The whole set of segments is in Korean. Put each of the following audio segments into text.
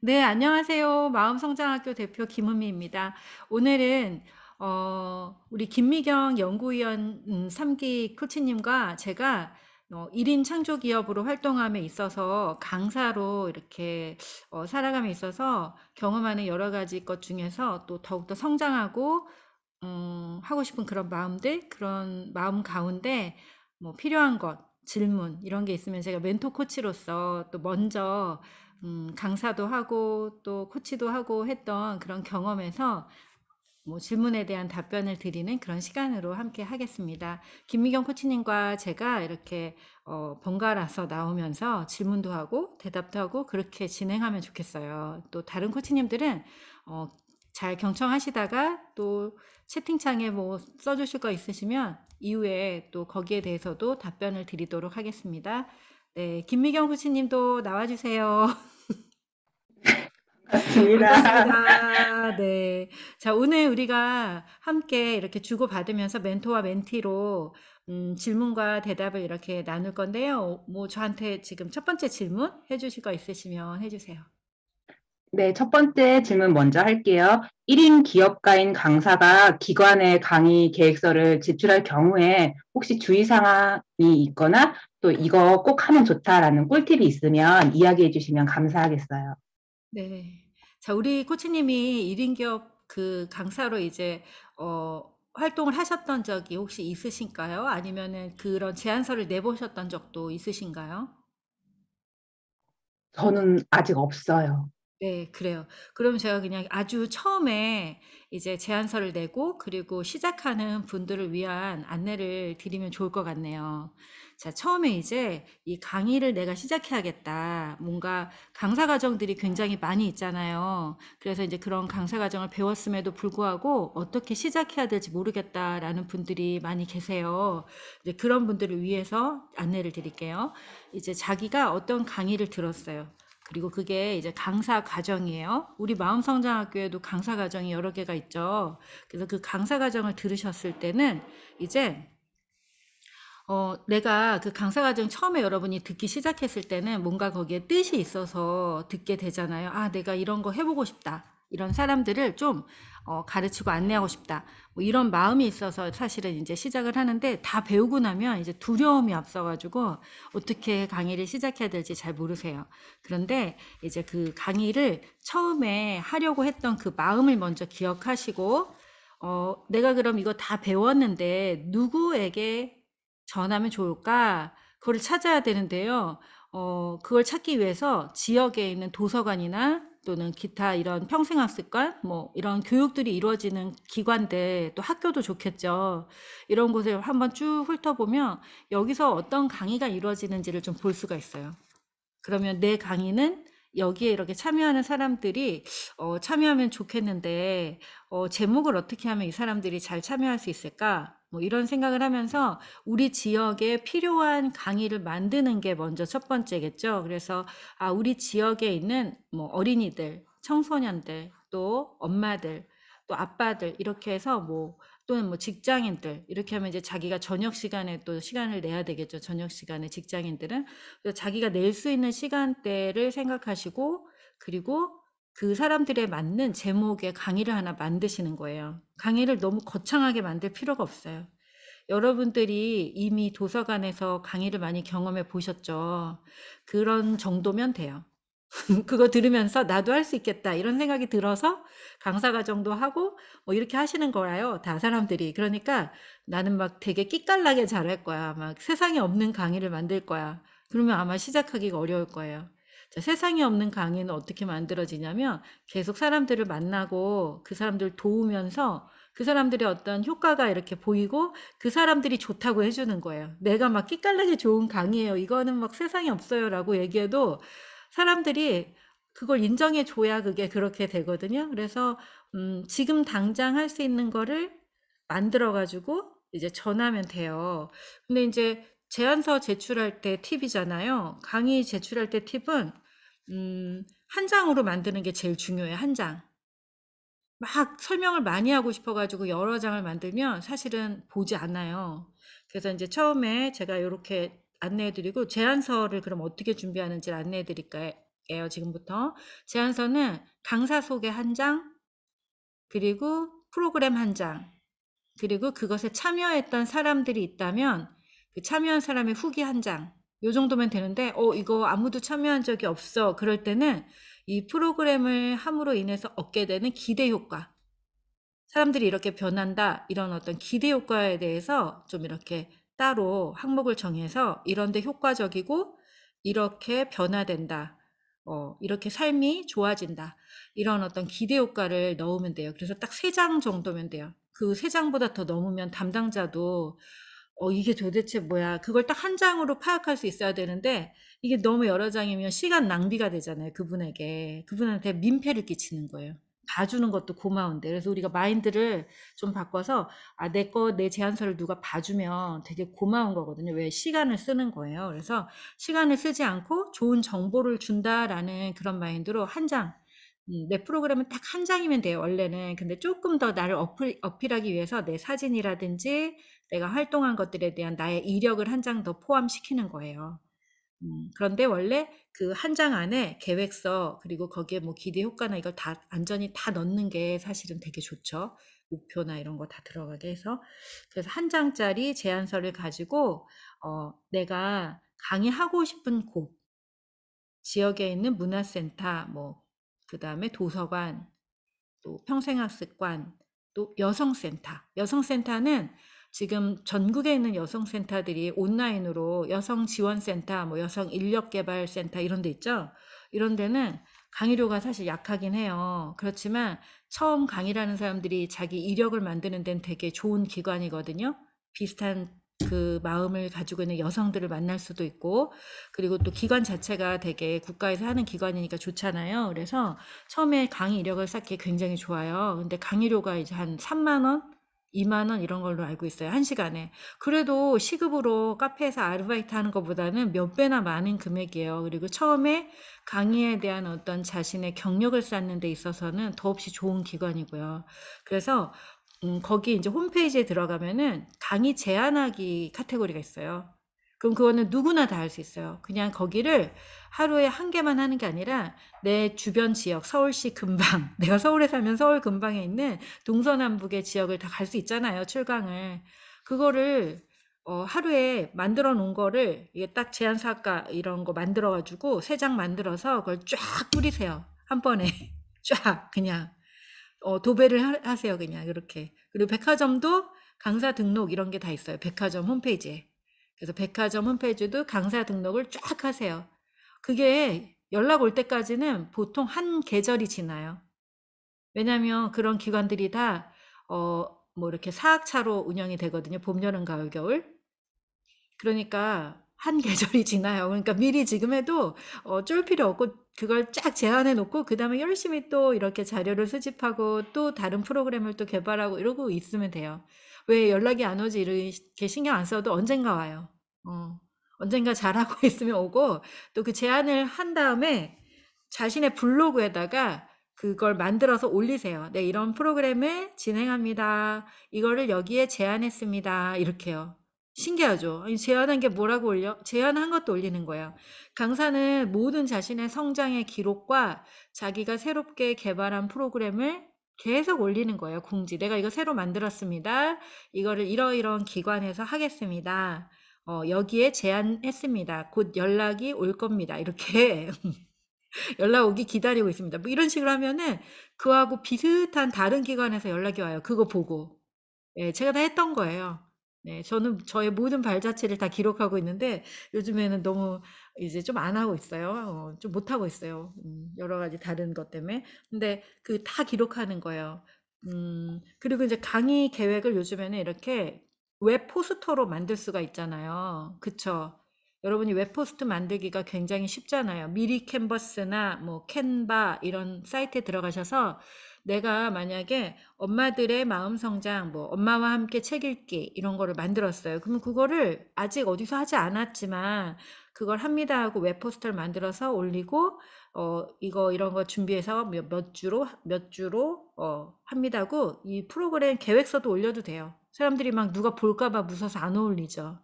네, 안녕하세요. 마음성장학교 대표 김은미입니다. 오늘은 우리 김미경 연구위원 3기 코치님과 제가 1인 창조기업으로 활동함에 있어서 강사로 이렇게 살아감에 있어서 경험하는 여러 가지 것 중에서 또 더욱더 성장하고 하고 싶은 그런 마음들, 그런 마음 가운데 뭐 필요한 것, 질문 이런 게 있으면 제가 멘토 코치로서 또 먼저 강사도 하고 또 코치도 하고 했던 그런 경험에서 뭐 질문에 대한 답변을 드리는 그런 시간으로 함께 하겠습니다. 김미경 코치님과 제가 이렇게 번갈아서 나오면서 질문도 하고 대답도 하고 그렇게 진행하면 좋겠어요. 또 다른 코치님들은 어, 잘 경청하시다가 또 채팅창에 뭐 써주실 거 있으시면 이후에 또 거기에 대해서도 답변을 드리도록 하겠습니다. 네, 김미경 코치님도 나와주세요. 맞습니다. 반갑습니다. 네. 자, 오늘 우리가 함께 이렇게 주고받으면서 멘토와 멘티로 질문과 대답을 이렇게 나눌 건데요. 뭐 저한테 지금 첫 번째 질문 해주실 거 있으시면 해주세요. 네, 첫 번째 질문 먼저 할게요. 1인 기업가인 강사가 기관에 강의 계획서를 제출할 경우에 혹시 주의사항이 있거나 또 이거 꼭 하면 좋다라는 꿀팁이 있으면 이야기해 주시면 감사하겠어요. 네. 자, 우리 코치님이 1인 기업 그 강사로 이제 활동을 하셨던 적이 혹시 있으신가요? 아니면은 그런 제안서를 내보셨던 적도 있으신가요? 저는 아직 없어요. 네, 그래요. 그럼 제가 그냥 아주 처음에 이제 제안서를 내고 그리고 시작하는 분들을 위한 안내를 드리면 좋을 것 같네요. 자, 처음에 이제 이 강의를 내가 시작해야겠다. 뭔가 강사 과정들이 굉장히 많이 있잖아요. 그래서 이제 그런 강사 과정을 배웠음에도 불구하고 어떻게 시작해야 될지 모르겠다라는 분들이 많이 계세요. 이제 그런 분들을 위해서 안내를 드릴게요. 이제 자기가 어떤 강의를 들었어요. 그리고 그게 이제 강사 과정이에요. 우리 마음성장학교에도 강사 과정이 여러 개가 있죠. 그래서 그 강사 과정을 들으셨을 때는 이제 내가 그 강사 과정 처음에 여러분이 듣기 시작했을 때는 뭔가 거기에 뜻이 있어서 듣게 되잖아요. 아, 내가 이런 거 해보고 싶다. 이런 사람들을 좀 가르치고 안내하고 싶다. 뭐 이런 마음이 있어서 사실은 이제 시작을 하는데 다 배우고 나면 이제 두려움이 앞서가지고 어떻게 강의를 시작해야 될지 잘 모르세요. 그런데 이제 그 강의를 처음에 하려고 했던 그 마음을 먼저 기억하시고 내가 그럼 이거 다 배웠는데 누구에게 전하면 좋을까? 그거를 찾아야 되는데요. 그걸 찾기 위해서 지역에 있는 도서관이나 또는 기타 이런 평생학습관, 뭐 이런 교육들이 이루어지는 기관들, 또 학교도 좋겠죠. 이런 곳을 한번 쭉 훑어보면 여기서 어떤 강의가 이루어지는지를 좀 볼 수가 있어요. 그러면 내 강의는 여기에 이렇게 참여하는 사람들이 참여하면 좋겠는데 제목을 어떻게 하면 이 사람들이 잘 참여할 수 있을까? 뭐 이런 생각을 하면서 우리 지역에 필요한 강의를 만드는 게 먼저 첫 번째겠죠. 그래서 우리 지역에 있는 뭐 어린이들, 청소년들, 또 엄마들, 또 아빠들 이렇게 해서 뭐 또는 뭐 직장인들 이렇게 하면 이제 자기가 저녁 시간에 또 시간을 내야 되겠죠. 저녁 시간에 직장인들은 그래서 자기가 낼 수 있는 시간대를 생각하시고 그리고 그 사람들에 맞는 제목의 강의를 하나 만드시는 거예요. 강의를 너무 거창하게 만들 필요가 없어요. 여러분들이 이미 도서관에서 강의를 많이 경험해 보셨죠. 그런 정도면 돼요. 그거 들으면서 '나도 할 수 있겠다.' 이런 생각이 들어서 강사 과정도 하고 뭐 이렇게 하시는 거라요, 다 사람들이. 그러니까 '나는 막 되게 끼깔나게 잘할 거야. 막 세상에 없는 강의를 만들 거야.' 그러면 아마 시작하기가 어려울 거예요. 자, 세상에 없는 강의는 어떻게 만들어지냐면 계속 사람들을 만나고 그 사람들을 도우면서 그 사람들의 어떤 효과가 이렇게 보이고 그 사람들이 좋다고 해 주는 거예요. "내가 막 끼깔나게 좋은 강의예요. 이거는 막 세상에 없어요."라고 얘기해도 사람들이 그걸 인정해 줘야 그게 그렇게 되거든요. 그래서 지금 당장 할 수 있는 거를 만들어 가지고 이제 전하면 돼요. 근데 인제 제안서 제출할 때 팁이잖아요. 강의 제출할 때 팁은 한 장으로 만드는 게 제일 중요해요, 한 장. 막 설명을 많이 하고 싶어 가지고 여러 장을 만들면 사실은 보지 않아요. 그래서 인제 처음에 제가 요렇게 안내해 드리고 제안서를 그럼 어떻게 준비하는지를 안내해 드릴까요? 드릴게요, 지금부터. 제안서는 강사 소개 한 장, 그리고 프로그램 한 장, 그리고 그것에 참여했던 사람들이 있다면 그 참여한 사람의 후기 한 장. 요 정도면 되는데 이거 아무도 참여한 적이 없어. 그럴 때는 이 프로그램을 함으로 인해서 얻게 되는 기대 효과. 사람들이 이렇게 변한다. 이런 어떤 기대 효과에 대해서 좀 이렇게 따로 항목을 정해서 이런 데 효과적이고 이렇게 변화된다. 이렇게 삶이 좋아진다. 이런 어떤 기대 효과를 넣으면 돼요. 그래서 딱 3장 정도면 돼요. 그 3장보다 더 넘으면 담당자도 이게 도대체 뭐야. 그걸 딱 한 장으로 파악할 수 있어야 되는데 이게 너무 여러 장이면 시간 낭비가 되잖아요. 그분에게. 그분한테 민폐를 끼치는 거예요. 봐주는 것도 고마운데. 그래서 우리가 마인드를 좀 바꿔서 내 제안서를 누가 봐주면 되게 고마운 거거든요. 왜 시간을 쓰는 거예요. 그래서 시간을 쓰지 않고 좋은 정보를 준다라는 그런 마인드로 한 장. 내 프로그램은 딱 한 장이면 돼요, 원래는. 근데 조금 더 나를 어필하기 위해서 내 사진이라든지 내가 활동한 것들에 대한 나의 이력을 한 장 더 포함시키는 거예요. 그런데 원래 그 한 장 안에 계획서, 그리고 거기에 뭐 기대 효과나 이걸 다 안전히 다 넣는 게 사실은 되게 좋죠. 목표나 이런 거 다 들어가게 해서. 그래서 한 장짜리 제안서를 가지고 내가 강의하고 싶은 곳, 지역에 있는 문화센터, 뭐 그다음에 도서관, 또 평생학습관, 또 여성센터. 여성센터는 지금 전국에 있는 여성센터들이 온라인으로 여성지원센터, 뭐 여성인력개발센터 이런 데 있죠. 이런 데는 강의료가 사실 약하긴 해요. 그렇지만 처음 강의라는 사람들이 자기 이력을 만드는 데는 되게 좋은 기관이거든요. 비슷한 그 마음을 가지고 있는 여성들을 만날 수도 있고, 그리고 또 기관 자체가 되게 국가에서 하는 기관이니까 좋잖아요. 그래서 처음에 강의 이력을 쌓기 굉장히 좋아요. 근데 강의료가 이제 한 3만 원, 2만 원 이런 걸로 알고 있어요. 1시간에. 그래도 시급으로 카페에서 아르바이트 하는 것보다는 몇 배나 많은 금액이에요. 그리고 처음에 강의에 대한 어떤 자신의 경력을 쌓는 데 있어서는 더없이 좋은 기관이고요. 그래서 거기 이제 홈페이지에 들어가면은 강의 제안하기 카테고리가 있어요. 그럼 그거는 누구나 다 할 수 있어요. 그냥 거기를 하루에 한 개만 하는 게 아니라 내 주변 지역, 서울시 근방, 내가 서울에 살면 서울 근방에 있는 동서남북의 지역을 다 갈 수 있잖아요, 출강을. 그거를 하루에 만들어 놓은 거를 이게 딱 제안사과 이런 거 만들어 가지고 3장 만들어서 그걸 쫙 뿌리세요. 한 번에. 쫙 그냥. 도배를 하세요, 그냥 이렇게. 그리고 백화점도 강사 등록 이런 게 다 있어요. 백화점 홈페이지에. 그래서 백화점 홈페이지도 강사 등록을 쫙 하세요. 그게 연락 올 때까지는 보통 한 계절이 지나요. 왜냐하면 그런 기관들이 다 뭐 이렇게 사학차로 운영이 되거든요. 봄, 여름, 가을, 겨울. 그러니까 한 계절이 지나요. 그러니까 미리 지금 해도 쫄 필요 없고 그걸 쫙 제안해 놓고 그다음에 열심히 또 이렇게 자료를 수집하고 또 다른 프로그램을 또 개발하고 이러고 있으면 돼요. 왜 연락이 안 오지 이렇게 신경 안 써도 언젠가 와요. 언젠가 잘하고 있으면 오고, 또 그 제안을 한 다음에 자신의 블로그에다가 그걸 만들어서 올리세요. 네, 이런 프로그램을 진행합니다. 이거를 여기에 제안했습니다. 이렇게요. 신기하죠? 아니, 제안한 게 뭐라고 올려? 제안한 것도 올리는 거예요. 강사는 모든 자신의 성장의 기록과 자기가 새롭게 개발한 프로그램을 계속 올리는 거예요. 공지. 내가 이거 새로 만들었습니다. 이거를 이러이러한 기관에서 하겠습니다. 여기에 제안했습니다. 곧 연락이 올 겁니다. 이렇게 연락 오기 기다리고 있습니다. 뭐 이런 식으로 하면은 그하고 비슷한 다른 기관에서 연락이 와요. 그거 보고. 예, 제가 다 했던 거예요. 네, 저는 저의 모든 발자취를 다 기록하고 있는데 요즘에는 너무 이제 좀 안 하고 있어요. 좀 못 하고 있어요. 여러 가지 다른 것 때문에. 근데 그 다 기록하는 거예요. 그리고 이제 강의 계획을 요즘에는 이렇게 웹 포스터로 만들 수가 있잖아요. 그쵸? 여러분이 웹 포스트 만들기가 굉장히 쉽잖아요. 미리 캔버스나 뭐 캔바 이런 사이트에 들어가셔서 내가 만약에 엄마들의 마음 성장, 뭐 엄마와 함께 책 읽기 이런 거를 만들었어요. 그러면 그거를 아직 어디서 하지 않았지만 그걸 합니다 하고 웹 포스터를 만들어서 올리고 이거 이런 거 준비해서 몇 주로 합니다 하고 이 프로그램 계획서도 올려도 돼요. 사람들이 막 누가 볼까 봐 무서워서 안 올리죠.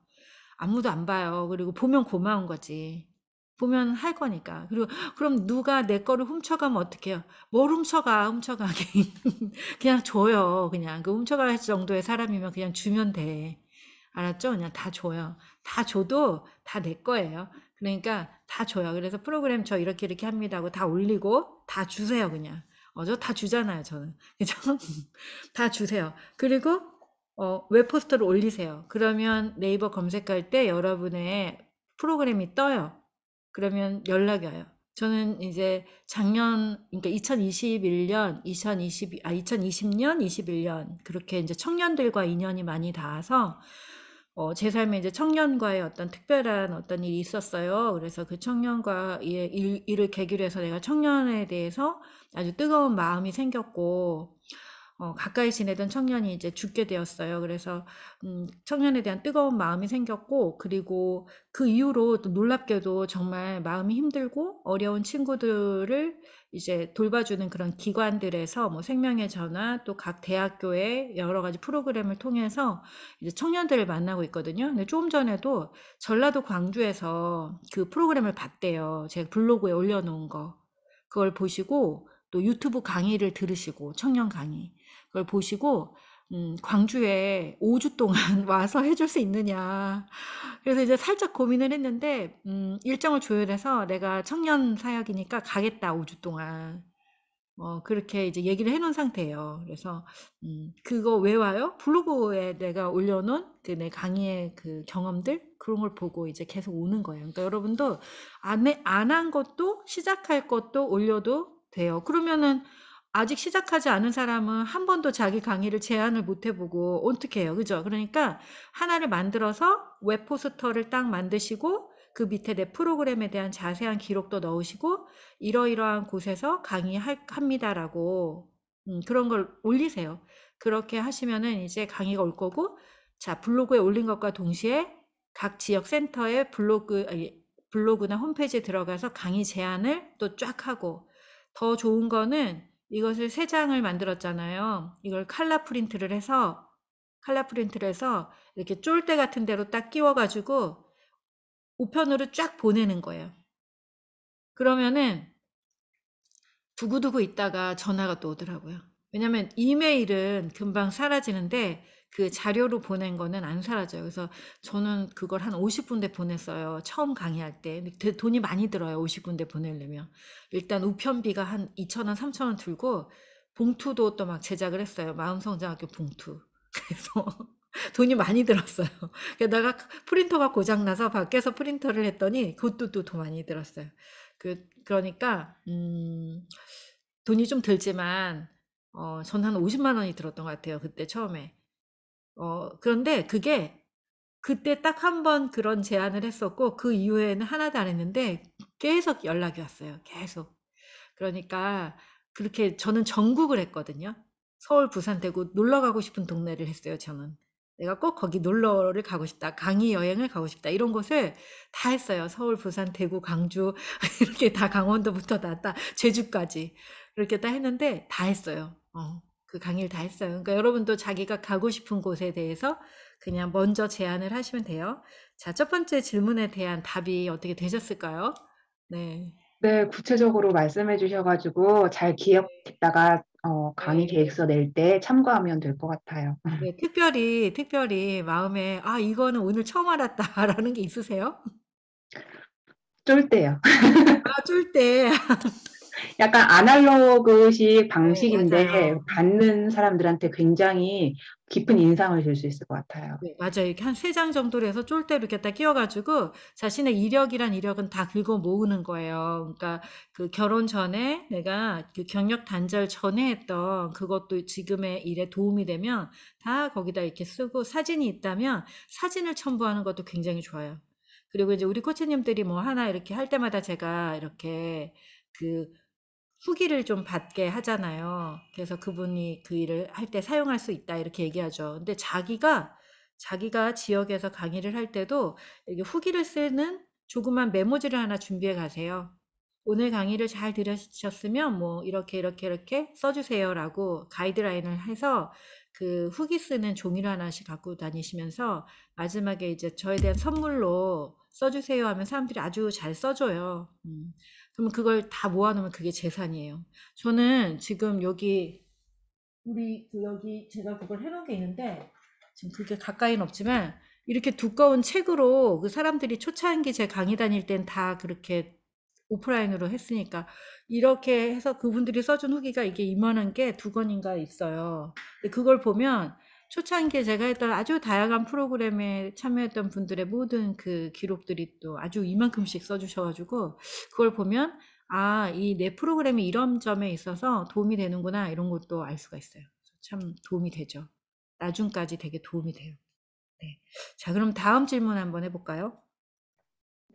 아무도 안 봐요. 그리고 보면 고마운 거지. 보면 할 거니까. 그리고 그럼 누가 내 거를 훔쳐가면 어떡해요? 뭘 훔쳐가게. 그냥 줘요. 그냥 그 훔쳐갈 정도의 사람이면 그냥 주면 돼. 알았죠? 그냥 다 줘요. 다 줘도 다 내 거예요. 그러니까 다 줘요. 그래서 프로그램 저 이렇게 합니다 하고 다 올리고 다 주세요, 그냥. 저 다 주잖아요, 저는. 그죠? 다 주세요. 그리고 웹 포스터를 올리세요. 그러면 네이버 검색할 때 여러분의 프로그램이 떠요. 그러면 연락이 와요. 저는 이제 작년, 그러니까 2020년, 21년 그렇게 이제 청년들과 인연이 많이 닿아서 제 삶에 이제 청년과의 어떤 특별한 어떤 일이 있었어요. 그래서 그 청년과의 일을 계기로 해서 내가 청년에 대해서 아주 뜨거운 마음이 생겼고, 가까이 지내던 청년이 이제 죽게 되었어요. 그래서 청년에 대한 뜨거운 마음이 생겼고, 그리고 그 이후로 또 놀랍게도 정말 마음이 힘들고 어려운 친구들을 이제 돌봐주는 그런 기관들에서 뭐 생명의 전화 또 각 대학교의 여러 가지 프로그램을 통해서 이제 청년들을 만나고 있거든요. 근데 조금 전에도 전라도 광주에서 그 프로그램을 봤대요. 제가 블로그에 올려놓은 거. 그걸 보시고 또 유튜브 강의를 들으시고 청년 강의. 그걸 보시고 광주에 5주 동안 와서 해줄 수 있느냐. 그래서 이제 살짝 고민을 했는데 일정을 조율해서 내가 청년 사역이니까 가겠다 5주 동안. 그렇게 이제 얘기를 해놓은 상태예요. 그래서 그거 왜 와요? 블로그에 내가 올려놓은 그 내 강의의 그 경험들 그런 걸 보고 이제 계속 오는 거예요. 그러니까 여러분도 안 한 것도 시작할 것도 올려도 돼요. 그러면은 아직 시작하지 않은 사람은 한 번도 자기 강의를 제안을 못 해보고 어떻게 해요, 그죠? 그러니까 하나를 만들어서 웹 포스터를 딱 만드시고 그 밑에 내 프로그램에 대한 자세한 기록도 넣으시고 이러이러한 곳에서 강의합니다라고 그런 걸 올리세요. 그렇게 하시면은 이제 강의가 올 거고, 자, 블로그에 올린 것과 동시에 각 지역 센터의 블로그나 홈페이지에 들어가서 강의 제안을 또 쫙 하고, 더 좋은 거는 이것을 3장을 만들었잖아요. 이걸 칼라 프린트를 해서 이렇게 쫄대 같은 데로 딱 끼워가지고 우편으로 쫙 보내는 거예요. 그러면은 두고두고 있다가 전화가 또 오더라고요. 왜냐면 이메일은 금방 사라지는데 그 자료로 보낸 거는 안 사라져요. 그래서 저는 그걸 한 50군데 보냈어요. 처음 강의할 때. 근데 돈이 많이 들어요. 50군데 보내려면. 일단 우편비가 한 2,000원, 3,000원 들고 봉투도 또 막 제작을 했어요. 마음성장학교 봉투. 그래서 돈이 많이 들었어요. 게다가 프린터가 고장나서 밖에서 프린터를 했더니 그것도 또 더 많이 들었어요. 그러니까 돈이 좀 들지만 전 한 50만 원이 들었던 것 같아요. 그때 처음에. 그런데 그게 그때 딱 한 번 그런 제안을 했었고 그 이후에는 하나도 안 했는데 계속 연락이 왔어요. 계속. 그러니까 그렇게 저는 전국을 했거든요. 서울, 부산, 대구 놀러 가고 싶은 동네를 했어요, 저는. 내가 꼭 거기 놀러를 가고 싶다. 강의 여행을 가고 싶다. 이런 곳을 다 했어요. 서울, 부산, 대구, 광주 이렇게 다 강원도부터 다 제주까지 이렇게 다 했는데 다 했어요. 그 강의를 다 했어요. 그러니까 여러분도 자기가 가고 싶은 곳에 대해서 그냥 먼저 제안을 하시면 돼요. 자, 첫 번째 질문에 대한 답이 어떻게 되셨을까요? 네. 네, 구체적으로 말씀해 주셔가지고 잘 기억했다가 강의 네. 계획서 낼 때 참고하면 될 것 같아요. 네, 특별히 마음에, 아, 이거는 오늘 처음 알았다라는 게 있으세요? 쫄 때요. 아, 쫄 때. 약간 아날로그식 네, 방식인데 맞아요. 받는 사람들한테 굉장히 깊은 인상을 줄 수 있을 것 같아요. 네, 맞아요. 이렇게 한 3장 정도로 해서 쫄대로 이렇게 딱 끼워가지고 자신의 이력은 다 긁어 모으는 거예요. 그러니까 그 결혼 전에 내가 그 경력 단절 전에 했던 그것도 지금의 일에 도움이 되면 다 거기다 이렇게 쓰고 사진이 있다면 사진을 첨부하는 것도 굉장히 좋아요. 그리고 이제 우리 코치님들이 뭐 하나 이렇게 할 때마다 제가 이렇게 그 후기를 좀 받게 하잖아요. 그래서 그분이 그 일을 할 때 사용할 수 있다 이렇게 얘기하죠. 근데 자기가 지역에서 강의를 할 때도 이렇게 후기를 쓰는 조그만 메모지를 하나 준비해 가세요. 오늘 강의를 잘 들으셨으면 뭐 이렇게 써주세요라고 가이드라인을 해서 그 후기 쓰는 종이를 하나씩 갖고 다니시면서 마지막에 이제 저에 대한 선물로 써주세요 하면 사람들이 아주 잘 써줘요. 그러면 그걸 다 모아놓으면 그게 재산이에요. 저는 지금 여기 여기 제가 그걸 해놓은 게 있는데 지금 그게 가까이는 없지만 이렇게 두꺼운 책으로 그 사람들이 초창기 제 강의 다닐 땐 다 그렇게 오프라인으로 했으니까 이렇게 해서 그분들이 써준 후기가 이게 이만한 게 2권인가 있어요. 근데 그걸 보면 초창기에 제가 했던 아주 다양한 프로그램에 참여했던 분들의 모든 그 기록들이 또 아주 이만큼씩 써주셔가지고 그걸 보면 아, 이 내 프로그램이 이런 점에 있어서 도움이 되는구나 이런 것도 알 수가 있어요. 참 도움이 되죠. 나중까지 되게 도움이 돼요. 네. 자, 그럼 다음 질문 한번 해볼까요?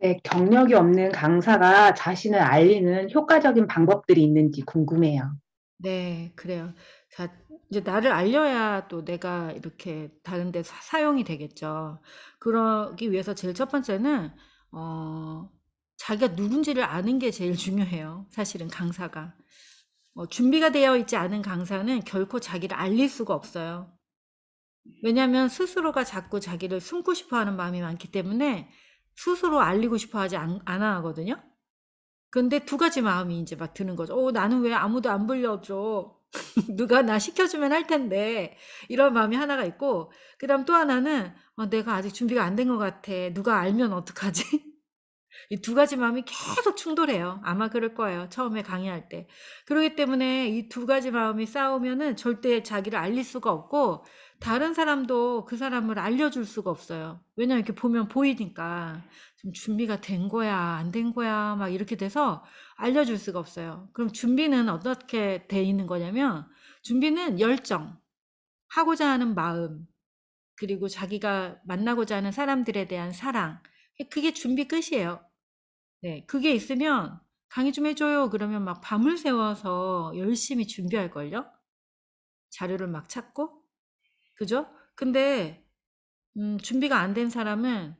네, 경력이 없는 강사가 자신을 알리는 효과적인 방법들이 있는지 궁금해요. 네, 그래요. 자, 이제 나를 알려야 또 내가 이렇게 다른 데 사용이 되겠죠. 그러기 위해서 제일 첫 번째는, 어, 자기가 누군지를 아는 게 제일 중요해요. 사실은 강사가. 준비가 되어 있지 않은 강사는 결코 자기를 알릴 수가 없어요. 왜냐하면 스스로가 자꾸 자기를 숨고 싶어 하는 마음이 많기 때문에 스스로 알리고 싶어 하지 않아 하거든요. 근데 2가지 마음이 이제 막 드는 거죠. 나는 왜 아무도 안 불러줘? 누가 나 시켜주면 할 텐데. 이런 마음이 하나가 있고, 그 다음 또 하나는, 내가 아직 준비가 안 된 것 같아. 누가 알면 어떡하지? 이 2가지 마음이 계속 충돌해요. 아마 그럴 거예요. 처음에 강의할 때. 그렇기 때문에 이 2가지 마음이 싸우면은 절대 자기를 알릴 수가 없고, 다른 사람도 그 사람을 알려줄 수가 없어요. 왜냐면 이렇게 보면 보이니까. 좀 준비가 된 거야, 안 된 거야, 막 이렇게 돼서 알려줄 수가 없어요. 그럼 준비는 어떻게 돼 있는 거냐면, 준비는 열정, 하고자 하는 마음, 그리고 자기가 만나고자 하는 사람들에 대한 사랑. 그게 준비 끝이에요. 네, 그게 있으면 강의 좀 해줘요. 그러면 막 밤을 새워서 열심히 준비할걸요? 자료를 막 찾고. 그죠? 근데, 준비가 안 된 사람은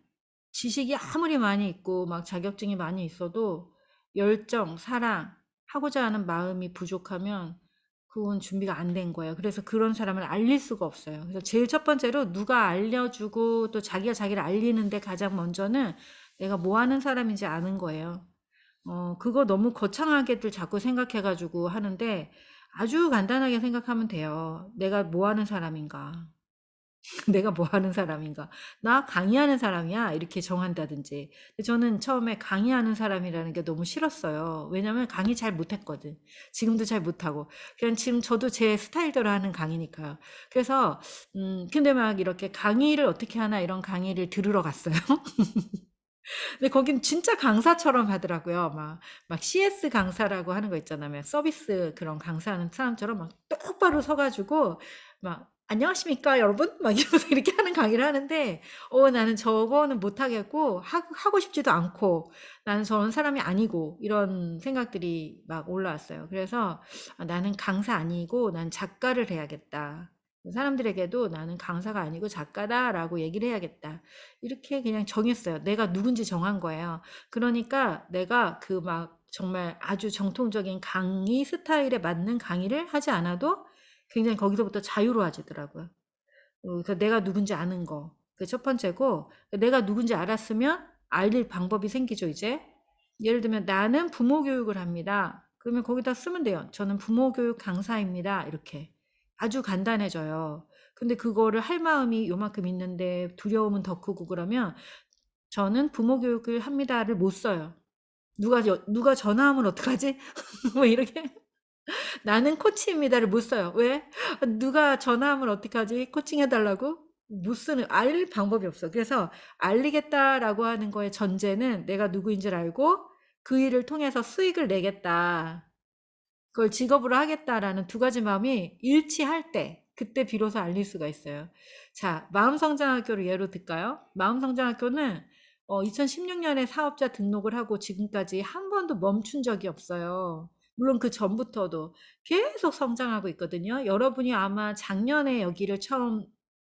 지식이 아무리 많이 있고 막 자격증이 많이 있어도 열정, 사랑, 하고자 하는 마음이 부족하면 그건 준비가 안 된 거예요. 그래서 그런 사람을 알릴 수가 없어요. 그래서 제일 첫 번째로 누가 알려주고 또 자기가 자기를 알리는데 가장 먼저는 내가 뭐 하는 사람인지 아는 거예요. 그거 너무 거창하게들 자꾸 생각해가지고 하는데 아주 간단하게 생각하면 돼요. 내가 뭐 하는 사람인가? 내가 뭐 하는 사람인가? 나 강의하는 사람이야. 이렇게 정한다든지. 근데 저는 처음에 강의하는 사람이라는 게 너무 싫었어요. 왜냐면 강의 잘 못했거든. 지금도 잘 못하고. 그냥 지금 저도 제 스타일대로 하는 강의니까요. 그래서, 근데 막 이렇게 강의를 어떻게 하나 이런 강의를 들으러 갔어요. 근데 거긴 진짜 강사처럼 하더라고요. 막 CS 강사라고 하는 거 있잖아요. 막 서비스 그런 강사하는 사람처럼 막 똑바로 서가지고, 막, 안녕하십니까, 여러분? 막 이러면서 이렇게 하는 강의를 하는데, 나는 저거는 못하겠고, 하고 싶지도 않고, 나는 저런 사람이 아니고, 이런 생각들이 막 올라왔어요. 그래서 나는 강사 아니고, 난 작가를 해야겠다. 사람들에게도 나는 강사가 아니고 작가다라고 얘기를 해야겠다. 이렇게 그냥 정했어요. 내가 누군지 정한 거예요. 그러니까 내가 그 막 정말 아주 정통적인 강의 스타일에 맞는 강의를 하지 않아도 굉장히 거기서부터 자유로워지더라고요. 그래서 내가 누군지 아는 거. 그 첫 번째고, 내가 누군지 알았으면 알릴 방법이 생기죠, 이제. 예를 들면 나는 부모 교육을 합니다. 그러면 거기다 쓰면 돼요. 저는 부모 교육 강사입니다. 이렇게. 아주 간단해져요. 근데 그거를 할 마음이 요만큼 있는데 두려움은 더 크고 그러면 저는 부모 교육을 합니다를 못 써요. 누가 전화하면 어떡하지? 뭐 이렇게. 나는 코치입니다를 못 써요. 왜? 누가 전화하면 어떡하지? 코칭해달라고? 못 쓰는, 알릴 방법이 없어. 그래서 알리겠다라고 하는 거의 전제는 내가 누구인지를 알고 그 일을 통해서 수익을 내겠다. 그걸 직업으로 하겠다라는 2가지 마음이 일치할 때, 그때 비로소 알릴 수가 있어요. 자, 마음성장학교를 예로 들까요? 마음성장학교는 2016년에 사업자 등록을 하고 지금까지 한 번도 멈춘 적이 없어요. 물론 그 전부터도 계속 성장하고 있거든요. 여러분이 아마 작년에 여기를 처음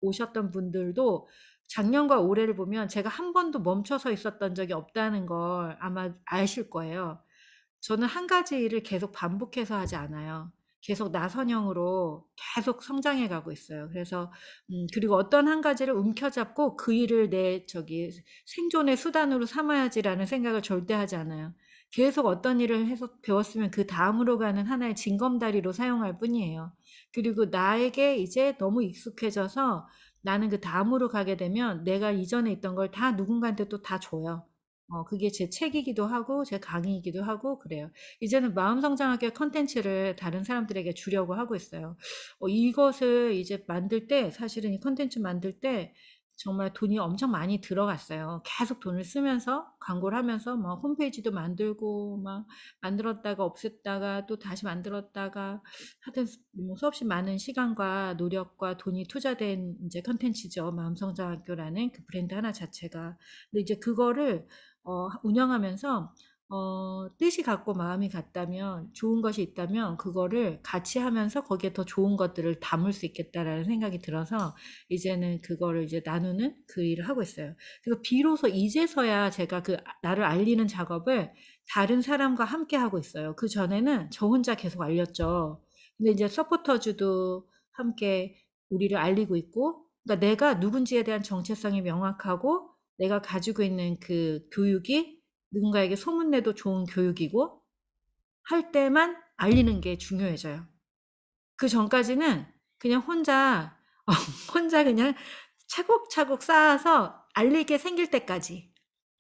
오셨던 분들도 작년과 올해를 보면 제가 한 번도 멈춰서 있었던 적이 없다는 걸 아마 아실 거예요. 저는 한 가지 일을 계속 반복해서 하지 않아요. 계속 나선형으로 계속 성장해 가고 있어요. 그래서 그리고 어떤 한 가지를 움켜잡고 그 일을 내 생존의 수단으로 삼아야지라는 생각을 절대 하지 않아요. 계속 어떤 일을 해서 배웠으면 그 다음으로 가는 하나의 징검다리로 사용할 뿐이에요. 그리고 나에게 이제 너무 익숙해져서 나는 그 다음으로 가게 되면 내가 이전에 있던 걸 다 누군가한테 또 다 줘요. 그게 제 책이기도 하고 제 강의이기도 하고 그래요. 이제는 마음성장학교 컨텐츠를 다른 사람들에게 주려고 하고 있어요. 이것을 이제 만들 때 사실은 이 컨텐츠 만들 때 정말 돈이 엄청 많이 들어갔어요. 계속 돈을 쓰면서 광고를 하면서 막 홈페이지도 만들고 막 만들었다가 없앴다가 또 다시 만들었다가 하여튼 뭐 수없이 많은 시간과 노력과 돈이 투자된 이제 컨텐츠죠. 마음성장학교라는 그 브랜드 하나 자체가. 근데 이제 그거를 운영하면서 뜻이 같고 마음이 같다면 좋은 것이 있다면 그거를 같이 하면서 거기에 더 좋은 것들을 담을 수 있겠다라는 생각이 들어서 이제는 그거를 이제 나누는 그 일을 하고 있어요. 그리고 비로소 이제서야 제가 그 나를 알리는 작업을 다른 사람과 함께 하고 있어요. 그 전에는 저 혼자 계속 알렸죠. 근데 이제 서포터즈도 함께 우리를 알리고 있고, 그러니까 내가 누군지에 대한 정체성이 명확하고 내가 가지고 있는 그 교육이 누군가에게 소문내도 좋은 교육이고 할 때만 알리는 게 중요해져요. 그 전까지는 그냥 혼자 혼자 그냥 차곡차곡 쌓아서 알리게 생길 때까지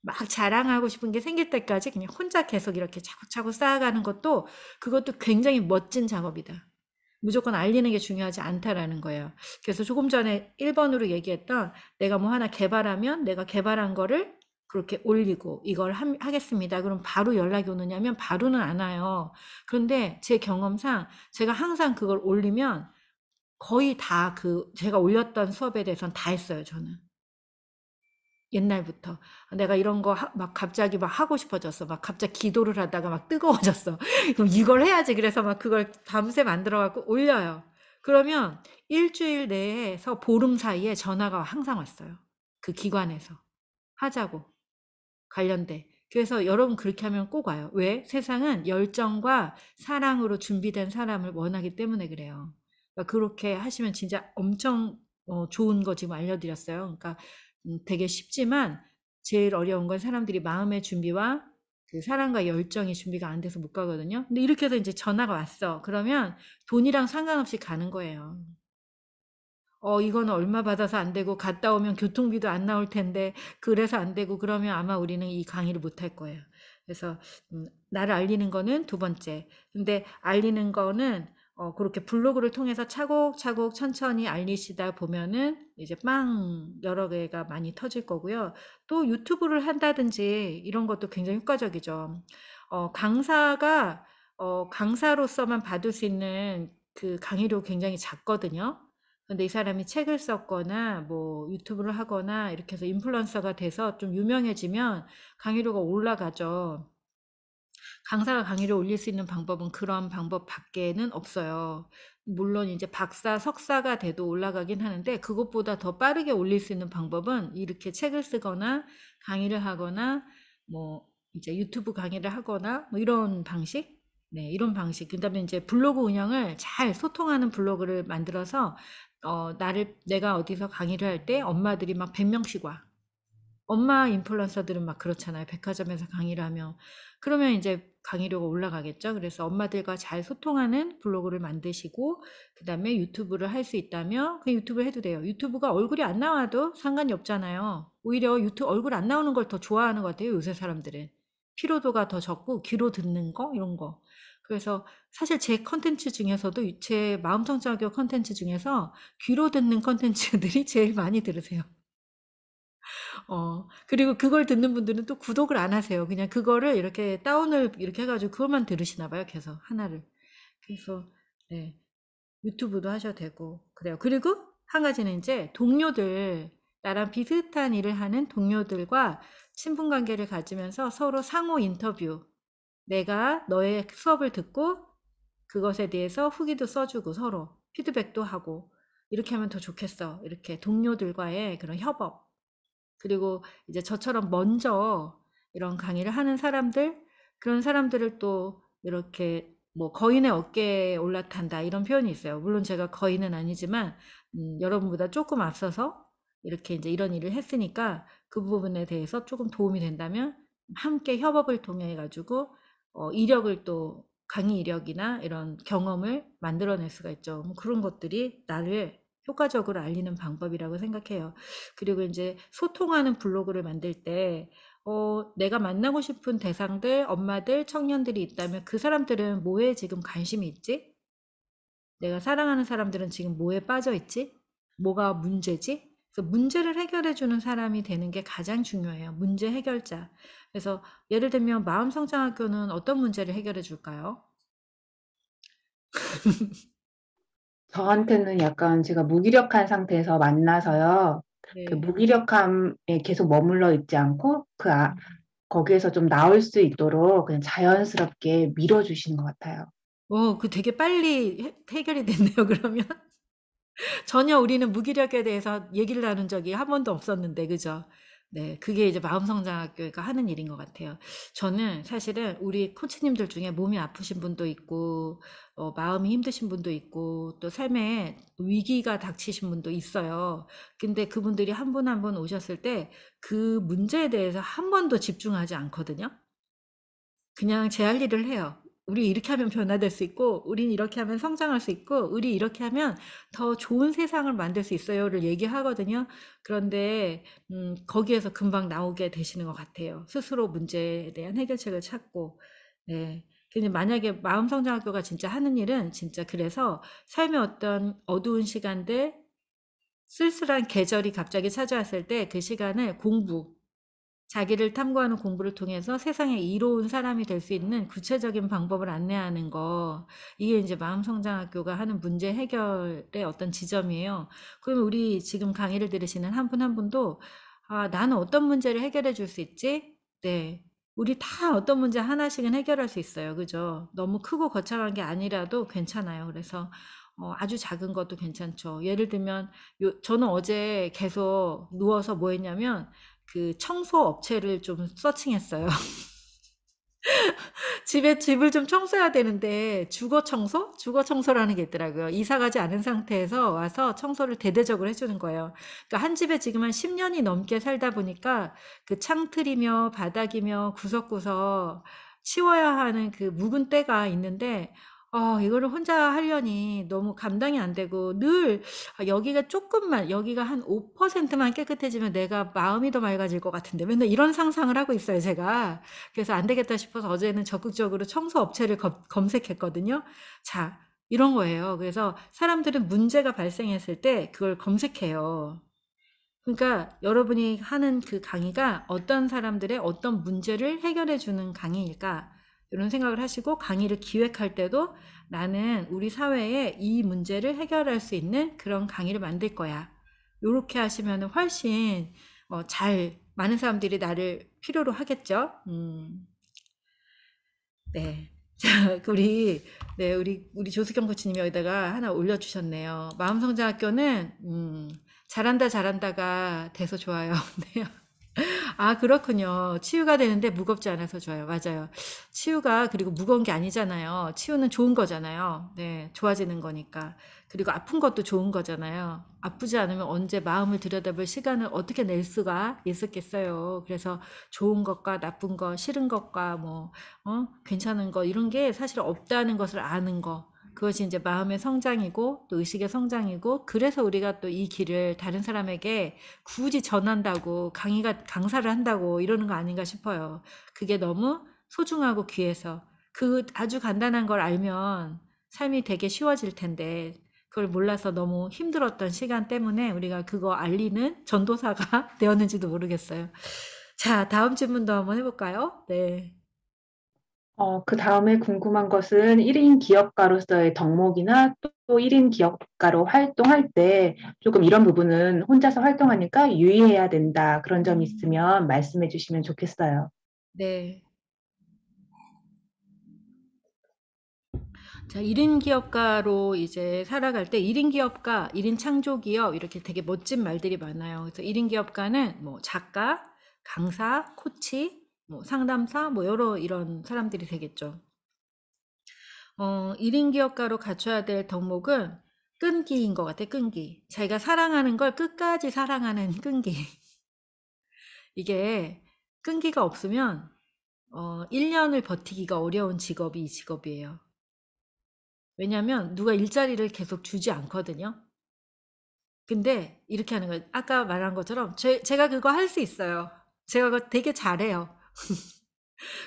막 자랑하고 싶은 게 생길 때까지 그냥 혼자 계속 이렇게 차곡차곡 쌓아가는 것도 그것도 굉장히 멋진 작업이다. 무조건 알리는 게 중요하지 않다라는 거예요. 그래서 조금 전에 1번으로 얘기했던 내가 뭐 하나 개발하면 내가 개발한 거를 그렇게 올리고 이걸 하겠습니다. 그럼 바로 연락이 오느냐면 바로는 안 와요. 그런데 제 경험상 제가 항상 그걸 올리면 거의 다 제가 올렸던 수업에 대해서는 다 했어요, 저는. 옛날부터. 내가 이런 거 막 갑자기 막 하고 싶어졌어. 막 갑자기 기도를 하다가 막 뜨거워졌어. 그럼 이걸 해야지. 그래서 막 그걸 밤새 만들어 갖고 올려요. 그러면 일주일 내에서 보름 사이에 전화가 항상 왔어요. 그 기관에서. 하자고. 관련돼. 그래서 여러분 그렇게 하면 꼭 와요. 왜? 세상은 열정과 사랑으로 준비된 사람을 원하기 때문에 그래요. 그러니까 그렇게 하시면 진짜 엄청 좋은 거 지금 알려드렸어요. 그러니까 되게 쉽지만 제일 어려운 건 사람들이 마음의 준비와 그 사랑과 열정이 준비가 안 돼서 못 가거든요. 근데 이렇게 해서 이제 전화가 왔어. 그러면 돈이랑 상관없이 가는 거예요. 이거는 얼마 받아서 안 되고 갔다 오면 교통비도 안 나올 텐데 그래서 안 되고 그러면 아마 우리는 이 강의를 못할 거예요. 그래서 나를 알리는 거는 두 번째. 근데 알리는 거는 그렇게 블로그를 통해서 차곡차곡 천천히 알리시다 보면은 이제 빵 여러 개가 많이 터질 거고요. 또 유튜브를 한다든지 이런 것도 굉장히 효과적이죠. 강사가 강사로서만 받을 수 있는 그 강의료 굉장히 작거든요. 근데 이 사람이 책을 썼거나 뭐 유튜브를 하거나 이렇게 해서 인플루언서가 돼서 좀 유명해지면 강의료가 올라가죠. 강사가 강의를 올릴 수 있는 방법은 그런 방법 밖에는 없어요. 물론 이제 박사, 석사가 돼도 올라가긴 하는데 그것보다 더 빠르게 올릴 수 있는 방법은 이렇게 책을 쓰거나 강의를 하거나 뭐 이제 유튜브 강의를 하거나 뭐 이런 방식? 네, 이런 방식. 그다음에 이제 블로그 운영을 잘 소통하는 블로그를 만들어서 내가 어디서 강의를 할 때 엄마들이 막 100명씩 와. 엄마 인플루언서들은 막 그렇잖아요. 백화점에서 강의를 하면. 그러면 이제 강의료가 올라가겠죠. 그래서 엄마들과 잘 소통하는 블로그를 만드시고, 그 다음에 유튜브를 할 수 있다면, 그 유튜브를 해도 돼요. 유튜브가 얼굴이 안 나와도 상관이 없잖아요. 오히려 유튜브 얼굴 안 나오는 걸 더 좋아하는 것 같아요. 요새 사람들은. 피로도가 더 적고, 귀로 듣는 거, 이런 거. 그래서 사실 제 컨텐츠 중에서도, 제 마음성장교 컨텐츠 중에서 귀로 듣는 컨텐츠들이 제일 많이 들으세요. 그리고 그걸 듣는 분들은 또 구독을 안 하세요. 그냥 그거를 이렇게 다운을 이렇게 해가지고 그것만 들으시나 봐요. 계속 하나를. 그래서 네, 유튜브도 하셔도 되고 그래요. 그리고 한 가지는 이제 동료들, 나랑 비슷한 일을 하는 동료들과 친분 관계를 가지면서 서로 상호 인터뷰. 내가 너의 수업을 듣고 그것에 대해서 후기도 써주고 서로 피드백도 하고 이렇게 하면 더 좋겠어. 이렇게 동료들과의 그런 협업. 그리고 이제 저처럼 먼저 이런 강의를 하는 사람들, 그런 사람들을 또 이렇게 뭐 거인의 어깨에 올라탄다 이런 표현이 있어요. 물론 제가 거인은 아니지만 여러분보다 조금 앞서서 이렇게 이제 이런 일을 했으니까 그 부분에 대해서 조금 도움이 된다면 함께 협업을 통해 가지고 이력을 또 강의 이력이나 이런 경험을 만들어낼 수가 있죠. 뭐 그런 것들이 나를 효과적으로 알리는 방법이라고 생각해요. 그리고 이제 소통하는 블로그를 만들 때 내가 만나고 싶은 대상들, 엄마들, 청년들이 있다면 그 사람들은 뭐에 지금 관심이 있지? 내가 사랑하는 사람들은 지금 뭐에 빠져 있지? 뭐가 문제지? 그래서 문제를 해결해 주는 사람이 되는 게 가장 중요해요. 문제 해결자. 그래서 예를 들면 마음성장학교는 어떤 문제를 해결해 줄까요? 저한테는 약간 제가 무기력한 상태에서 만나서요. 그 네. 무기력함에 계속 머물러 있지 않고 거기에서 좀 나올 수 있도록 그냥 자연스럽게 밀어주시는 것 같아요. 그 되게 빨리 해결이 됐네요, 그러면. 전혀 우리는 무기력에 대해서 얘기를 나눈 적이 한 번도 없었는데, 그죠? 네, 그게 이제 마음성장학교가 하는 일인 것 같아요. 저는 사실은 우리 코치님들 중에 몸이 아프신 분도 있고, 마음이 힘드신 분도 있고, 또 삶에 위기가 닥치신 분도 있어요. 근데 그분들이 한 분 한 분 오셨을 때 그 문제에 대해서 한 번도 집중하지 않거든요. 그냥 제 할 일을 해요. 우리 이렇게 하면 변화될 수 있고, 우린 이렇게 하면 성장할 수 있고, 우리 이렇게 하면 더 좋은 세상을 만들 수 있어요를 얘기하거든요. 그런데 거기에서 금방 나오게 되시는 것 같아요. 스스로 문제에 대한 해결책을 찾고. 네. 근데 만약에 마음성장학교가 진짜 하는 일은 진짜 그래서 삶의 어떤 어두운 시간들, 쓸쓸한 계절이 갑자기 찾아왔을 때 그 시간을 자기를 탐구하는 공부를 통해서 세상에 이로운 사람이 될 수 있는 구체적인 방법을 안내하는 거. 이게 이제 마음성장학교가 하는 문제 해결의 어떤 지점이에요. 그러면 우리 지금 강의를 들으시는 한 분 한 분도, 아, 나는 어떤 문제를 해결해 줄 수 있지? 네. 우리 다 어떤 문제 하나씩은 해결할 수 있어요. 그죠? 너무 크고 거창한 게 아니라도 괜찮아요. 그래서 아주 작은 것도 괜찮죠. 예를 들면, 저는 어제 계속 누워서 뭐 했냐면, 그 청소 업체를 좀 서칭했어요. 집을 좀 청소해야 되는데 주거 청소? 주거 청소라는 게 있더라고요. 이사 가지 않은 상태에서 와서 청소를 대대적으로 해주는 거예요. 그러니까 한 집에 지금 한 10년이 넘게 살다 보니까 그 창틀이며 바닥이며 구석구석 치워야 하는 그 묵은 때가 있는데 이거를 혼자 하려니 너무 감당이 안 되고 늘 여기가 조금만 여기가 한 5%만 깨끗해지면 내가 마음이 더 맑아질 것 같은데 맨날 이런 상상을 하고 있어요, 제가. 그래서 안 되겠다 싶어서 어제는 적극적으로 청소 업체를 검색했거든요. 자, 이런 거예요. 그래서 사람들은 문제가 발생했을 때 그걸 검색해요. 그러니까 여러분이 하는 그 강의가 어떤 사람들의 어떤 문제를 해결해 주는 강의일까? 이런 생각을 하시고 강의를 기획할 때도 나는 우리 사회에 이 문제를 해결할 수 있는 그런 강의를 만들 거야. 이렇게 하시면 훨씬 많은 사람들이 나를 필요로 하겠죠. 네. 자, 우리 조수경 코치님이 여기다가 하나 올려주셨네요. 마음성장학교는, 잘한다, 잘한다가 돼서 좋아요. 네. 아, 그렇군요. 치유가 되는데 무겁지 않아서 좋아요. 맞아요. 치유가 그리고 무거운 게 아니잖아요. 치유는 좋은 거잖아요. 네, 좋아지는 거니까. 그리고 아픈 것도 좋은 거잖아요. 아프지 않으면 언제 마음을 들여다볼 시간을 어떻게 낼 수가 있었겠어요. 그래서 좋은 것과 나쁜 것, 싫은 것과 괜찮은 거, 이런 게 사실 없다는 것을 아는 거. 그것이 이제 마음의 성장이고 또 의식의 성장이고 그래서 우리가 또 이 길을 다른 사람에게 굳이 전한다고 강사를 한다고 이러는 거 아닌가 싶어요. 그게 너무 소중하고 귀해서 그 아주 간단한 걸 알면 삶이 되게 쉬워질 텐데 그걸 몰라서 너무 힘들었던 시간 때문에 우리가 그거 알리는 전도사가 되었는지도 모르겠어요. 자, 다음 질문도 한번 해볼까요? 네. 그 다음에 궁금한 것은 1인 기업가로서의 덕목이나 또 1인 기업가로 활동할 때 조금 이런 부분은 혼자서 활동하니까 유의해야 된다. 그런 점이 있으면 말씀해 주시면 좋겠어요. 네. 자, 1인 기업가로 이제 살아갈 때 1인 기업가, 1인 창조기업 이렇게 되게 멋진 말들이 많아요. 그래서 1인 기업가는 뭐 작가, 강사, 코치, 뭐 상담사, 뭐 여러 이런 사람들이 되겠죠. 1인 기업가로 갖춰야 될 덕목은 끈기인 것 같아, 끈기. 자기가 사랑하는 걸 끝까지 사랑하는 끈기. 이게 끈기가 없으면 1년을 버티기가 어려운 직업이 이 직업이에요. 왜냐하면 누가 일자리를 계속 주지 않거든요. 근데 이렇게 하는 거예요. 아까 말한 것처럼 제가 그거 할 수 있어요. 제가 그거 되게 잘해요.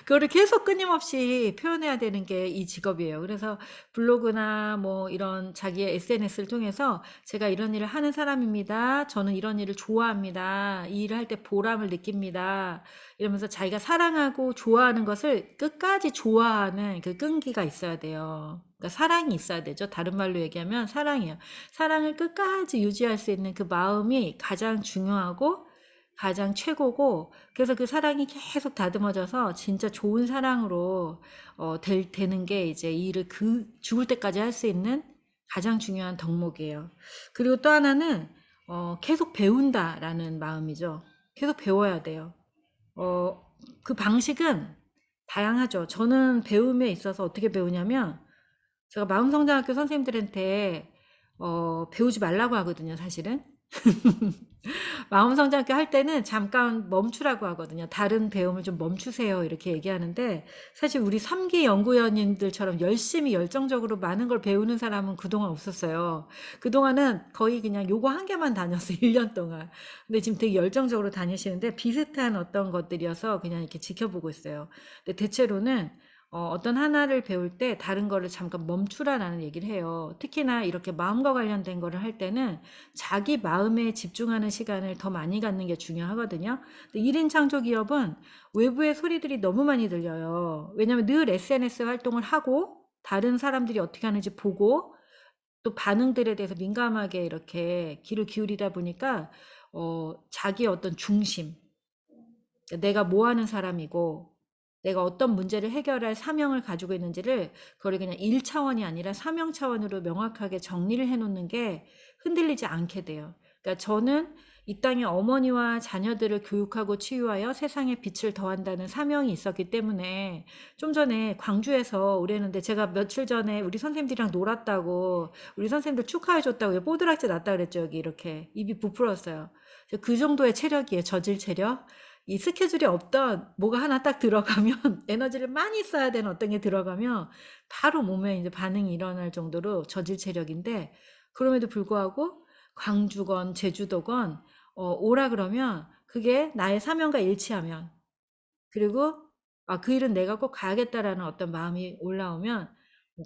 그거를 계속 끊임없이 표현해야 되는 게 이 직업이에요. 그래서 블로그나 뭐 이런 자기의 SNS를 통해서 제가 이런 일을 하는 사람입니다. 저는 이런 일을 좋아합니다. 이 일을 할 때 보람을 느낍니다. 이러면서 자기가 사랑하고 좋아하는 것을 끝까지 좋아하는 그 끈기가 있어야 돼요. 그러니까 사랑이 있어야 되죠. 다른 말로 얘기하면 사랑이에요. 사랑을 끝까지 유지할 수 있는 그 마음이 가장 중요하고 가장 최고고, 그래서 그 사랑이 계속 다듬어져서 진짜 좋은 사랑으로 되는 게 이제 이 일을 죽을 때까지 할 수 있는 가장 중요한 덕목이에요. 그리고 또 하나는 계속 배운다라는 마음이죠. 계속 배워야 돼요. 어, 그 방식은 다양하죠. 저는 배움에 있어서 어떻게 배우냐면, 제가 마음성장학교 선생님들한테 배우지 말라고 하거든요, 사실은. 마음성장학교 할 때는 잠깐 멈추라고 하거든요. 다른 배움을 좀 멈추세요. 이렇게 얘기하는데, 사실 우리 3기 연구위원님들처럼 열심히 열정적으로 많은 걸 배우는 사람은 그동안 없었어요. 그동안은 거의 그냥 요거 한 개만 다녔어요. 1년 동안. 근데 지금 되게 열정적으로 다니시는데 비슷한 어떤 것들이어서 그냥 이렇게 지켜보고 있어요. 근데 대체로는 어떤 하나를 배울 때 다른 거를 잠깐 멈추라라는 얘기를 해요. 특히나 이렇게 마음과 관련된 거를 할 때는 자기 마음에 집중하는 시간을 더 많이 갖는 게 중요하거든요. 근데 1인 창조 기업은 외부의 소리들이 너무 많이 들려요. 왜냐면 늘 SNS 활동을 하고 다른 사람들이 어떻게 하는지 보고 또 반응들에 대해서 민감하게 이렇게 귀를 기울이다 보니까 자기의 어떤 중심, 내가 뭐 하는 사람이고 내가 어떤 문제를 해결할 사명을 가지고 있는지를 그걸 그냥 1차원이 아니라 사명 차원으로 명확하게 정리를 해 놓는 게 흔들리지 않게 돼요. 그러니까 저는 이 땅의 어머니와 자녀들을 교육하고 치유하여 세상에 빛을 더한다는 사명이 있었기 때문에 좀 전에 광주에서 우랬는데 제가 며칠 전에 우리 선생님들이랑 놀았다고 우리 선생님들 축하해 줬다고 뽀드락지 났다 그랬죠. 여기 이렇게 입이 부풀었어요. 그 정도의 체력이에요. 저질 체력. 이 스케줄이 없던 뭐가 하나 딱 들어가면 에너지를 많이 써야 되는 어떤 게 들어가면 바로 몸에 이제 반응이 일어날 정도로 저질 체력인데, 그럼에도 불구하고 광주건 제주도건 오라 그러면 그게 나의 사명과 일치하면, 그리고 그 일은 내가 꼭 가야겠다라는 어떤 마음이 올라오면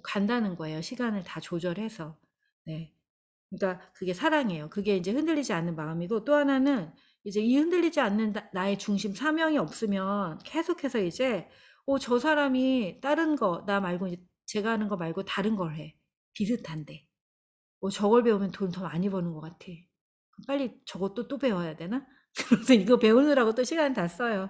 간다는 거예요. 시간을 다 조절해서. 네. 그러니까 그게 사랑이에요. 그게 이제 흔들리지 않는 마음이고, 또 하나는 이제 이 흔들리지 않는 나의 중심 사명이 없으면 계속해서 이제 저 사람이 다른 거 나 말고 이제 제가 하는 거 말고 다른 걸 해. 비슷한데. 저걸 배우면 돈 더 많이 버는 것 같아. 빨리 저것도 또 배워야 되나? 그래서 이거 배우느라고 또 시간 다 써요.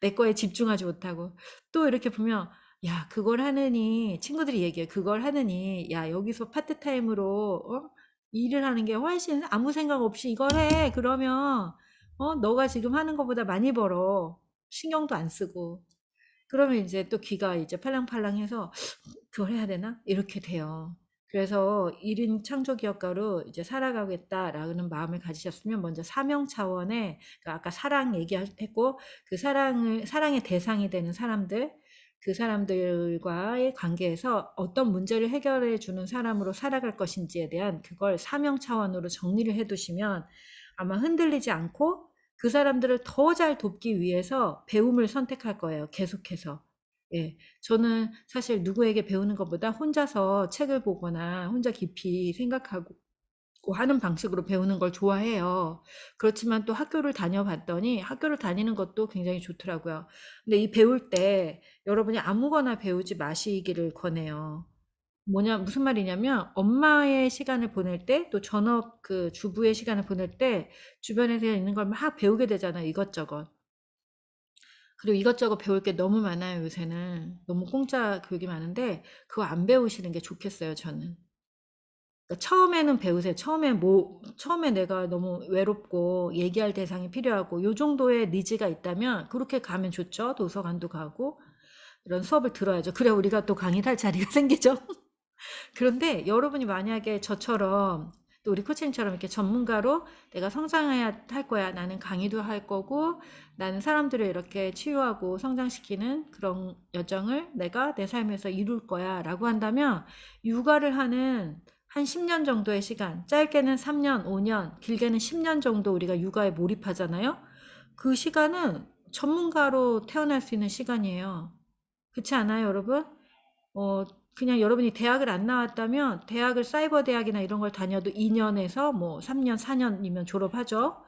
내 거에 집중하지 못하고. 또 이렇게 보면 야, 그걸 하느니 친구들이 얘기해요. 그걸 하느니 야, 여기서 파트타임으로 일을 하는 게 훨씬 아무 생각 없이 이걸 해. 그러면 너가 지금 하는 것보다 많이 벌어. 신경도 안 쓰고. 그러면 이제 또 귀가 이제 팔랑팔랑해서 그걸 해야 되나? 이렇게 돼요. 그래서 1인 창조기업가로 이제 살아가겠다라는 마음을 가지셨으면 먼저 사명 차원의, 그러니까 아까 사랑 얘기했고, 그 사랑의 대상이 되는 사람들, 그 사람들과의 관계에서 어떤 문제를 해결해 주는 사람으로 살아갈 것인지에 대한 그걸 사명 차원으로 정리를 해 두시면 아마 흔들리지 않고 그 사람들을 더 잘 돕기 위해서 배움을 선택할 거예요. 계속해서. 예. 저는 사실 누구에게 배우는 것보다 혼자서 책을 보거나 혼자 깊이 생각하고 하는 방식으로 배우는 걸 좋아해요. 그렇지만 또 학교를 다녀봤더니 학교를 다니는 것도 굉장히 좋더라고요. 근데 이 배울 때 여러분이 아무거나 배우지 마시기를 권해요. 무슨 말이냐면 엄마의 시간을 보낼 때 또 전업 그 주부의 시간을 보낼 때 주변에서 있는 걸 막 배우게 되잖아요. 이것저것. 그리고 이것저것 배울 게 너무 많아요, 요새는. 너무 공짜 교육이 많은데 그거 안 배우시는 게 좋겠어요, 저는. 그러니까 처음에는 배우세요. 처음에 내가 너무 외롭고 얘기할 대상이 필요하고 요 정도의 니즈가 있다면 그렇게 가면 좋죠. 도서관도 가고. 이런 수업을 들어야죠. 그래야 우리가 또 강의를 할 자리가 생기죠. 그런데 여러분이 만약에 저처럼 또 우리 코치님처럼 이렇게 전문가로 내가 성장해야 할 거야. 나는 강의도 할 거고 나는 사람들을 이렇게 치유하고 성장시키는 그런 여정을 내가 내 삶에서 이룰 거야 라고 한다면 육아를 하는 한 10년 정도의 시간, 짧게는 3년, 5년, 길게는 10년 정도 우리가 육아에 몰입하잖아요. 그 시간은 전문가로 태어날 수 있는 시간이에요. 그렇지 않아요, 여러분? 어, 그냥 여러분이 대학을 안 나왔다면 대학을 사이버 대학이나 이런 걸 다녀도 2년에서 뭐 3년, 4년이면 졸업하죠.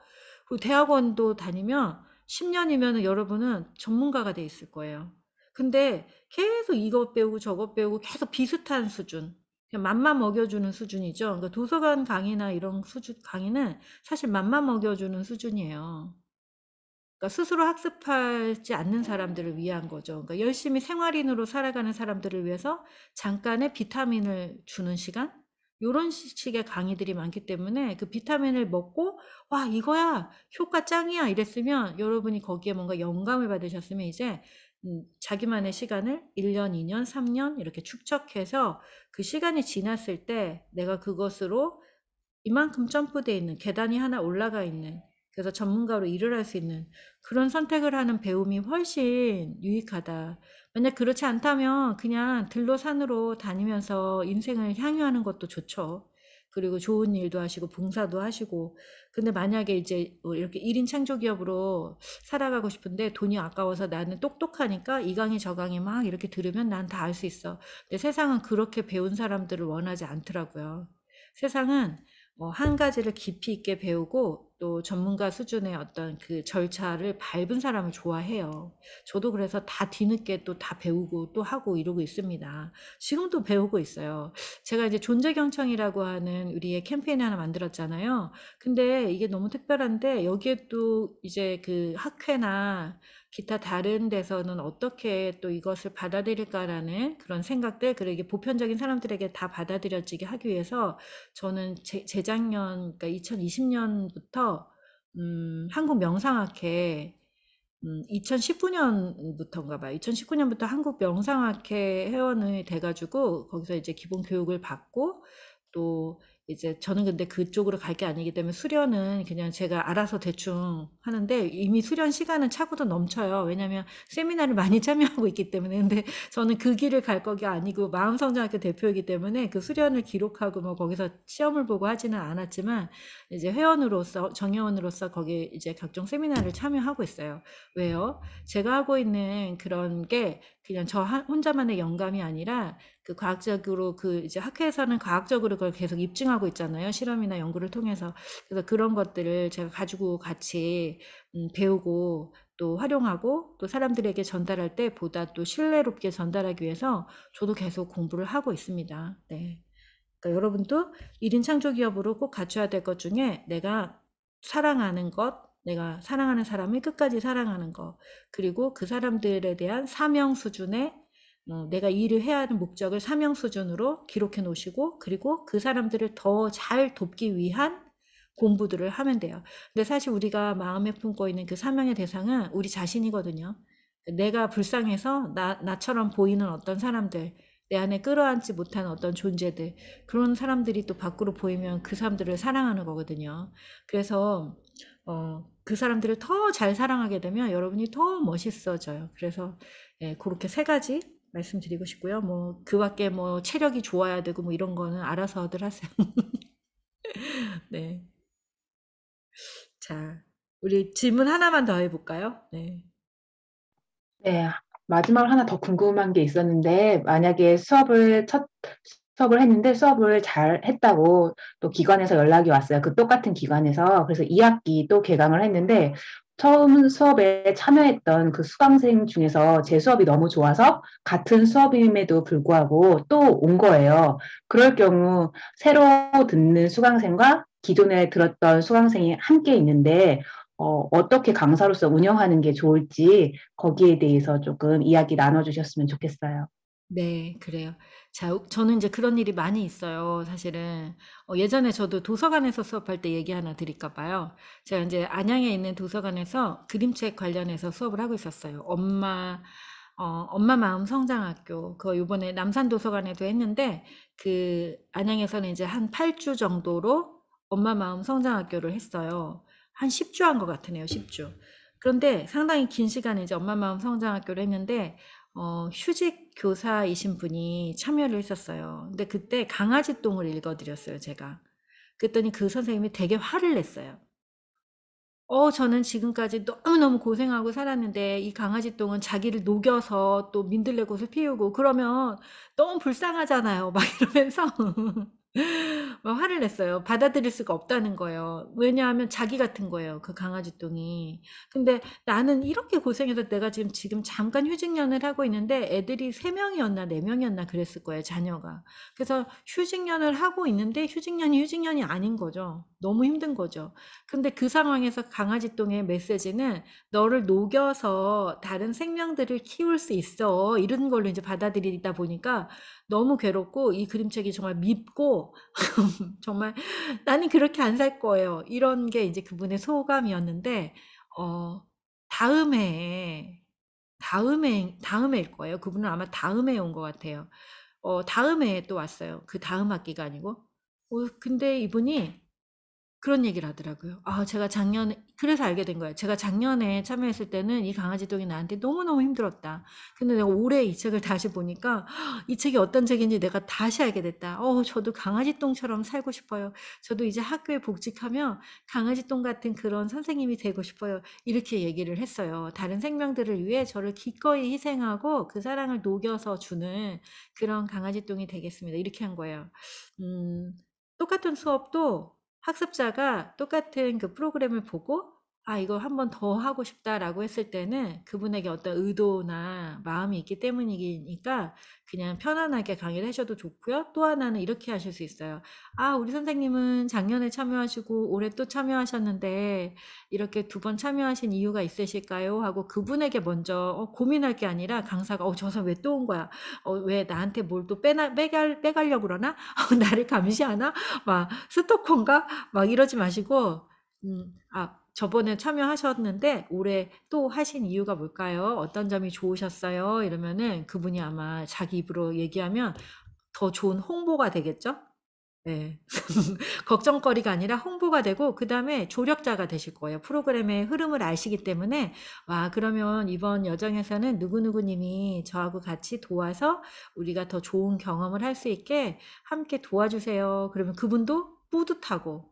그리고 대학원도 다니면 10년이면 여러분은 전문가가 돼 있을 거예요. 근데 계속 이것 배우고 저것 배우고 계속 비슷한 수준. 그냥 맘만 먹여주는 수준이죠. 그러니까 도서관 강의나 이런 수준 강의는 사실 맘만 먹여주는 수준이에요. 그러니까 스스로 학습하지 않는 사람들을 위한 거죠. 그러니까 열심히 생활인으로 살아가는 사람들을 위해서 잠깐의 비타민을 주는 시간? 요런 식의 강의들이 많기 때문에 그 비타민을 먹고 와 이거야 효과 짱이야 이랬으면 여러분이 거기에 뭔가 영감을 받으셨으면 이제 자기만의 시간을 1년, 2년, 3년 이렇게 축적해서 그 시간이 지났을 때 내가 그것으로 이만큼 점프돼 있는 계단이 하나 올라가 있는 그래서 전문가로 일을 할 수 있는 그런 선택을 하는 배움이 훨씬 유익하다. 만약 그렇지 않다면 그냥 들로 산으로 다니면서 인생을 향유하는 것도 좋죠. 그리고 좋은 일도 하시고 봉사도 하시고. 근데 만약에 이제 이렇게 1인 창조기업으로 살아가고 싶은데 돈이 아까워서 나는 똑똑하니까 이 강의 저 강의 막 이렇게 들으면 난 다 알 수 있어. 근데 세상은 그렇게 배운 사람들을 원하지 않더라고요. 세상은 한 가지를 깊이 있게 배우고 또 전문가 수준의 어떤 그 절차를 밟은 사람을 좋아해요. 저도 그래서 다 뒤늦게 또 다 배우고 또 하고 이러고 있습니다. 지금도 배우고 있어요. 제가 이제 존재경청이라고 하는 우리의 캠페인 하나 만들었잖아요. 근데 이게 너무 특별한데 여기에 또 이제 그 학회나 기타 다른 데서는 어떻게 또 이것을 받아들일까라는 그런 생각들, 그리고 이게 보편적인 사람들에게 다 받아들여지게 하기 위해서 저는 재작년, 그러니까 2020년부터 한국 명상학회 2019년부터인가 봐요. 2019년부터 한국 명상학회 회원이 돼가지고 거기서 이제 기본 교육을 받고 또 이제 저는 근데 그쪽으로 갈 게 아니기 때문에 수련은 그냥 제가 알아서 대충 하는데 이미 수련 시간은 차고도 넘쳐요. 왜냐면 세미나를 많이 참여하고 있기 때문에. 근데 저는 그 길을 갈 거가 아니고 마음성장학교 대표이기 때문에 그 수련을 기록하고 뭐 거기서 시험을 보고 하지는 않았지만 이제 회원으로서 정회원으로서 거기에 이제 각종 세미나를 참여하고 있어요. 왜요? 제가 하고 있는 그런 게 그냥 저 혼자만의 영감이 아니라 그 과학적으로 그 이제 학회에서는 과학적으로 그걸 계속 입증하고 있잖아요. 실험이나 연구를 통해서. 그래서 그런 것들을 제가 가지고 같이 배우고 또 활용하고 또 사람들에게 전달할 때 보다 또 신뢰롭게 전달하기 위해서 저도 계속 공부를 하고 있습니다. 네. 그러니까 여러분도 1인 창조기업으로 꼭 갖춰야 될 것 중에 내가 사랑하는 것, 내가 사랑하는 사람을 끝까지 사랑하는 것, 그리고 그 사람들에 대한 사명 수준의 내가 이 일을 해야 하는 목적을 사명 수준으로 기록해 놓으시고 그리고 그 사람들을 더 잘 돕기 위한 공부들을 하면 돼요. 근데 사실 우리가 마음에 품고 있는 그 사명의 대상은 우리 자신이거든요. 내가 불쌍해서 나처럼 보이는 어떤 사람들, 내 안에 끌어안지 못한 어떤 존재들, 그런 사람들이 또 밖으로 보이면 그 사람들을 사랑하는 거거든요. 그래서 그 사람들을 더 잘 사랑하게 되면 여러분이 더 멋있어져요. 그래서 예, 그렇게 세 가지 말씀드리고 싶고요. 뭐 그 밖에 뭐 체력이 좋아야 되고 뭐 이런 거는 알아서들 하세요. 네. 자, 우리 질문 하나만 더 해볼까요? 네. 네, 마지막으로 하나 더 궁금한 게 있었는데, 만약에 첫 수업을 했는데 수업을 잘 했다고 또 기관에서 연락이 왔어요. 그 똑같은 기관에서. 그래서 2학기 또 개강을 했는데, 처음 수업에 참여했던 그 수강생 중에서 제 수업이 너무 좋아서 같은 수업임에도 불구하고 또 온 거예요. 그럴 경우 새로 듣는 수강생과 기존에 들었던 수강생이 함께 있는데, 어떻게 강사로서 운영하는 게 좋을지 거기에 대해서 조금 이야기 나눠주셨으면 좋겠어요. 네, 그래요. 자, 저는 이제 그런 일이 많이 있어요, 사실은. 예전에 저도 도서관에서 수업할 때 얘기 하나 드릴까 봐요. 제가 이제 안양에 있는 도서관에서 그림책 관련해서 수업을 하고 있었어요. 엄마 마음 성장학교, 그거 요번에 남산도서관에도 했는데, 그, 안양에서는 이제 한 8주 정도로 엄마 마음 성장학교를 했어요. 한 10주 한 것 같으네요, 10주. 그런데 상당히 긴 시간 이제 엄마 마음 성장학교를 했는데, 휴직 교사이신 분이 참여를 했었어요. 근데 그때 강아지 똥을 읽어드렸어요, 제가. 그랬더니 그 선생님이 되게 화를 냈어요. 저는 지금까지 너무너무 고생하고 살았는데 이 강아지 똥은 자기를 녹여서 또 민들레꽃을 피우고 그러면 너무 불쌍하잖아요. 막 이러면서 막 화를 냈어요. 받아들일 수가 없다는 거예요. 왜냐하면 자기 같은 거예요. 그 강아지 똥이. 근데 나는 이렇게 고생해서 내가 지금 잠깐 휴직년을 하고 있는데 애들이 3명이었나 4명이었나 그랬을 거예요. 자녀가. 그래서 휴직년을 하고 있는데 휴직년이 아닌 거죠. 너무 힘든 거죠. 근데 그 상황에서 강아지 똥의 메시지는 너를 녹여서 다른 생명들을 키울 수 있어. 이런 걸로 이제 받아들이다 보니까 너무 괴롭고 이 그림책이 정말 밉고 정말 나는 그렇게 안 살 거예요. 이런 게 이제 그분의 소감이었는데 어 다음 해에 다음 해일 거예요. 그분은 아마 다음 해에 온 것 같아요. 다음 해에 또 왔어요. 그 다음 학기가 아니고. 근데 이분이 그런 얘기를 하더라고요. 제가 작년에 그래서 알게 된 거예요. 제가 작년에 참여했을 때는 이 강아지똥이 나한테 너무너무 힘들었다. 근데 내가 올해 이 책을 다시 보니까 이 책이 어떤 책인지 내가 다시 알게 됐다. 저도 강아지똥처럼 살고 싶어요. 저도 이제 학교에 복직하면 강아지똥 같은 그런 선생님이 되고 싶어요. 이렇게 얘기를 했어요. 다른 생명들을 위해 저를 기꺼이 희생하고 그 사랑을 녹여서 주는 그런 강아지똥이 되겠습니다. 이렇게 한 거예요. 똑같은 수업도 학습자가 똑같은 그 프로그램을 보고 이거 한 번 더 하고 싶다라고 했을 때는 그분에게 어떤 의도나 마음이 있기 때문이니까 그냥 편안하게 강의를 하셔도 좋고요. 또 하나는 이렇게 하실 수 있어요. 우리 선생님은 작년에 참여하시고 올해 또 참여하셨는데 이렇게 2번 참여하신 이유가 있으실까요? 하고 그분에게 먼저 고민할 게 아니라 강사가 저 사람 왜 또 온 거야? 왜 나한테 뭘 또 빼가려고 그러나? 나를 감시하나? 막 스토커인가? 막 이러지 마시고, 저번에 참여하셨는데 올해 또 하신 이유가 뭘까요? 어떤 점이 좋으셨어요? 이러면은 그분이 아마 자기 입으로 얘기하면 더 좋은 홍보가 되겠죠? 네. 걱정거리가 아니라 홍보가 되고 그다음에 조력자가 되실 거예요. 프로그램의 흐름을 아시기 때문에 그러면 이번 여정에서는 누구누구님이 저하고 같이 도와서 우리가 더 좋은 경험을 할 수 있게 함께 도와주세요. 그러면 그분도 뿌듯하고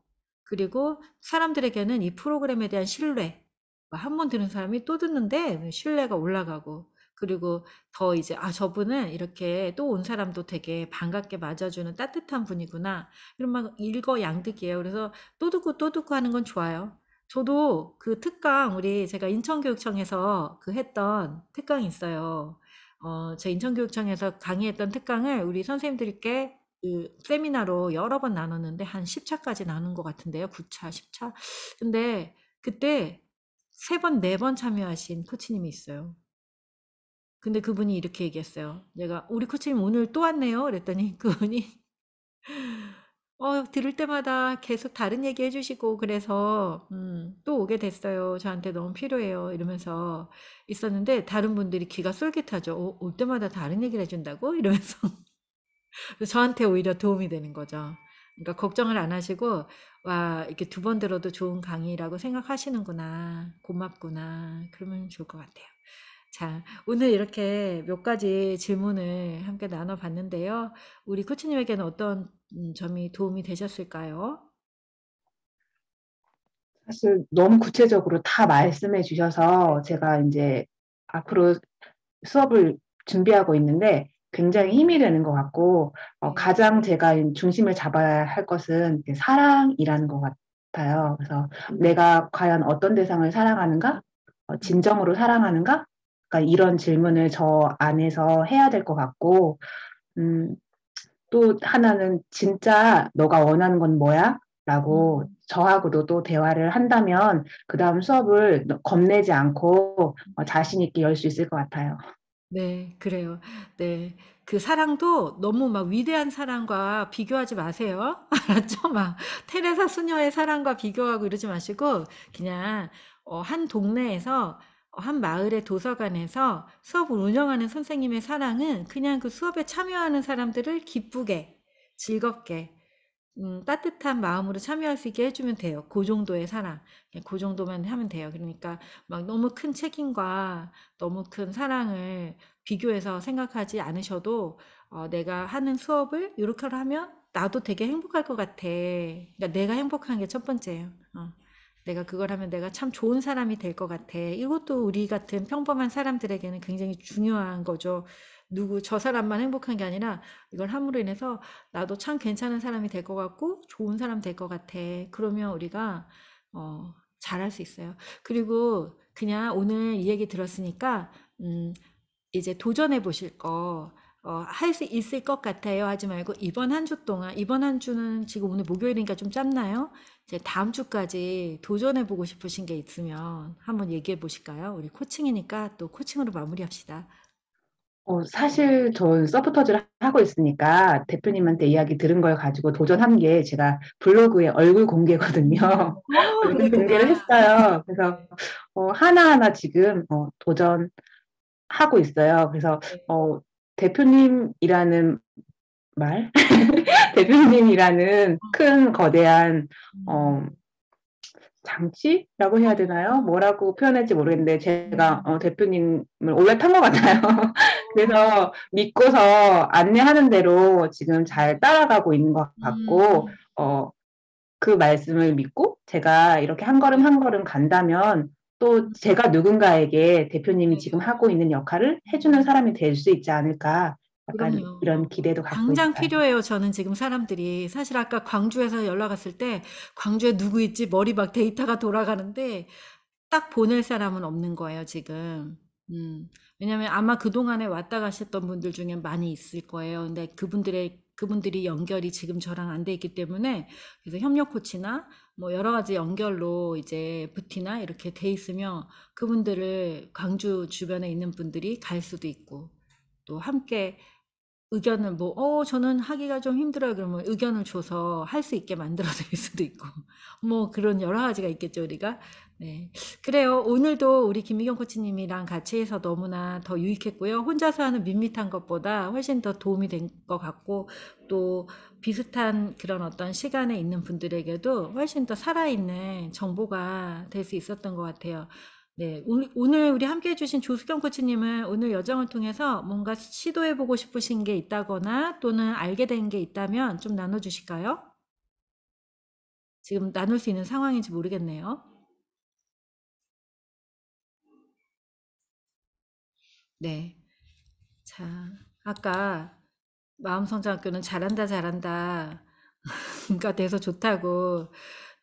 그리고 사람들에게는 이 프로그램에 대한 신뢰 한 번 들은 사람이 또 듣는데 신뢰가 올라가고 그리고 더 이제 저분은 이렇게 또 온 사람도 되게 반갑게 맞아주는 따뜻한 분이구나. 이런 막 일거양득이에요. 그래서 또 듣고 하는 건 좋아요. 저도 그 특강 제가 인천교육청에서 그 했던 특강이 있어요. 제 인천교육청에서 강의했던 특강을 우리 선생님들께 그 세미나로 여러 번 나눴는데 한 10차까지 나눈 것 같은데요. 9차, 10차. 근데 그때 3번, 4번 참여하신 코치님이 있어요. 근데 그분이 이렇게 얘기했어요. 내가 우리 코치님 오늘 또 왔네요. 그랬더니 그분이 들을 때마다 계속 다른 얘기 해주시고 그래서 또 오게 됐어요. 저한테 너무 필요해요. 이러면서 있었는데 다른 분들이 귀가 쏠깃하죠. 올 때마다 다른 얘기를 해준다고? 이러면서 그래서 저한테 오히려 도움이 되는 거죠. 그러니까 걱정을 안 하시고 이렇게 2번 들어도 좋은 강의라고 생각하시는구나. 고맙구나. 그러면 좋을 것 같아요. 자, 오늘 이렇게 몇 가지 질문을 함께 나눠봤는데요. 우리 코치님에게는 어떤 점이 도움이 되셨을까요? 사실 너무 구체적으로 다 말씀해 주셔서 제가 이제 앞으로 수업을 준비하고 있는데 굉장히 힘이 되는 것 같고 네. 가장 제가 중심을 잡아야 할 것은 사랑이라는 것 같아요. 그래서 내가 과연 어떤 대상을 사랑하는가? 진정으로 사랑하는가? 그러니까 이런 질문을 저 안에서 해야 될 것 같고 또 하나는 진짜 너가 원하는 건 뭐야? 라고 저하고도 또 대화를 한다면 그 다음 수업을 겁내지 않고 자신 있게 열 수 있을 것 같아요. 네, 그래요. 네. 그 사랑도 너무 막 위대한 사랑과 비교하지 마세요. 알았죠? 막 테레사 수녀의 사랑과 비교하고 이러지 마시고 그냥 한 동네에서 한 마을의 도서관에서 수업을 운영하는 선생님의 사랑은 그냥 그 수업에 참여하는 사람들을 기쁘게, 즐겁게, 따뜻한 마음으로 참여할 수 있게 해주면 돼요. 그 정도의 사랑. 그냥 그 정도만 하면 돼요. 그러니까 막 너무 큰 책임과 너무 큰 사랑을 비교해서 생각하지 않으셔도 내가 하는 수업을 이렇게 하면 나도 되게 행복할 것 같아. 그러니까 내가 행복한 게 첫 번째예요. 내가 그걸 하면 내가 참 좋은 사람이 될 것 같아. 이것도 우리 같은 평범한 사람들에게는 굉장히 중요한 거죠. 저 사람만 행복한 게 아니라 이걸 함으로 인해서 나도 참 괜찮은 사람이 될 것 같고 좋은 사람 될 것 같아. 그러면 우리가 잘할 수 있어요. 그리고 그냥 오늘 이 얘기 들었으니까 이제 도전해 보실 거 할 수 있을 것 같아요 하지 말고 이번 한 주 동안 이번 한 주는 지금 오늘 목요일이니까 좀 짧나요? 이제 다음 주까지 도전해 보고 싶으신 게 있으면 한번 얘기해 보실까요? 우리 코칭이니까 또 코칭으로 마무리합시다. 사실 전 서포터즈를 하고 있으니까 대표님한테 이야기 들은 걸 가지고 도전한 게 제가 블로그에 얼굴 공개거든요. 얼굴 공개를 그러셨구나. 했어요. 그래서 네. 하나하나 지금 도전하고 있어요. 그래서 네. 대표님이라는 말, 대표님이라는 큰 거대한 음, 어, 장치라고 해야 되나요? 뭐라고 표현할지 모르겠는데 제가 음, 대표님을 올라탄 것 같아요. 그래서 믿고서 안내하는 대로 지금 잘 따라가고 있는 것 같고 음, 그 말씀을 믿고 제가 이렇게 한 걸음 네. 한 걸음 간다면 또 제가 누군가에게 대표님이 지금 그래요. 하고 있는 역할을 해주는 사람이 될 수 있지 않을까 약간 이런 그럼요. 기대도 갖고 당장 있어요. 필요해요. 저는 지금 사람들이. 사실 아까 광주에서 연락 왔을 때 광주에 누구 있지? 머리 막 데이터가 돌아가는데 딱 보낼 사람은 없는 거예요, 지금. 왜냐면 아마 그동안에 왔다 가셨던 분들 중에 많이 있을 거예요. 근데 그분들이 연결이 지금 저랑 안 돼 있기 때문에 그래서 협력 코치나 뭐 여러 가지 연결로 이제 부티나 이렇게 돼 있으면 그분들을 광주 주변에 있는 분들이 갈 수도 있고 또 함께 의견을 뭐 저는 하기가 좀 힘들어요." 그러면 의견을 줘서 할 수 있게 만들어 드릴 수도 있고 뭐 그런 여러 가지가 있겠죠, 우리가. 네. 그래요. 오늘도 우리 김미경 코치님이랑 같이 해서 너무나 더 유익했고요. 혼자서 하는 밋밋한 것보다 훨씬 더 도움이 된 것 같고 또 비슷한 그런 어떤 시간에 있는 분들에게도 훨씬 더 살아있는 정보가 될 수 있었던 것 같아요. 네, 오늘 우리 함께 해주신 조수경 코치님은 오늘 여정을 통해서 뭔가 시도해보고 싶으신 게 있다거나 또는 알게 된 게 있다면 좀 나눠주실까요? 지금 나눌 수 있는 상황인지 모르겠네요. 네. 자, 아까 마음성장학교는 잘한다, 잘한다. 가 돼서 좋다고,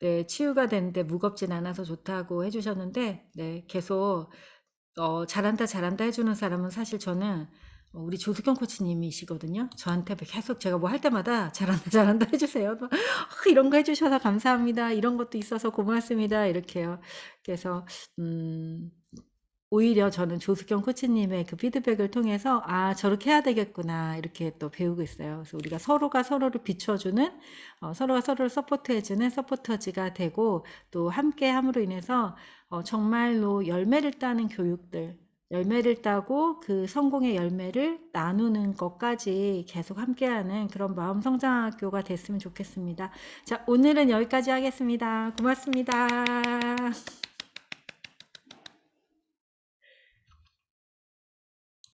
네, 치유가 되는데 무겁진 않아서 좋다고 해주셨는데, 네, 계속 잘한다, 잘한다 해주는 사람은 사실 저는 우리 조수경 코치님이시거든요. 저한테 계속 제가 뭐 할 때마다 잘한다, 잘한다 해주세요. 막, 이런 거 해주셔서 감사합니다. 이런 것도 있어서 고맙습니다. 이렇게요. 그래서, 음, 오히려 저는 조수경 코치님의 그 피드백을 통해서 아, 저렇게 해야 되겠구나. 이렇게 또 배우고 있어요. 그래서 우리가 서로가 서로를 비춰주는, 서로가 서로를 서포트해주는 서포터즈가 되고 또 함께 함으로 인해서 정말로 열매를 따는 교육들, 열매를 따고 그 성공의 열매를 나누는 것까지 계속 함께하는 그런 마음 성장학교가 됐으면 좋겠습니다. 자, 오늘은 여기까지 하겠습니다. 고맙습니다.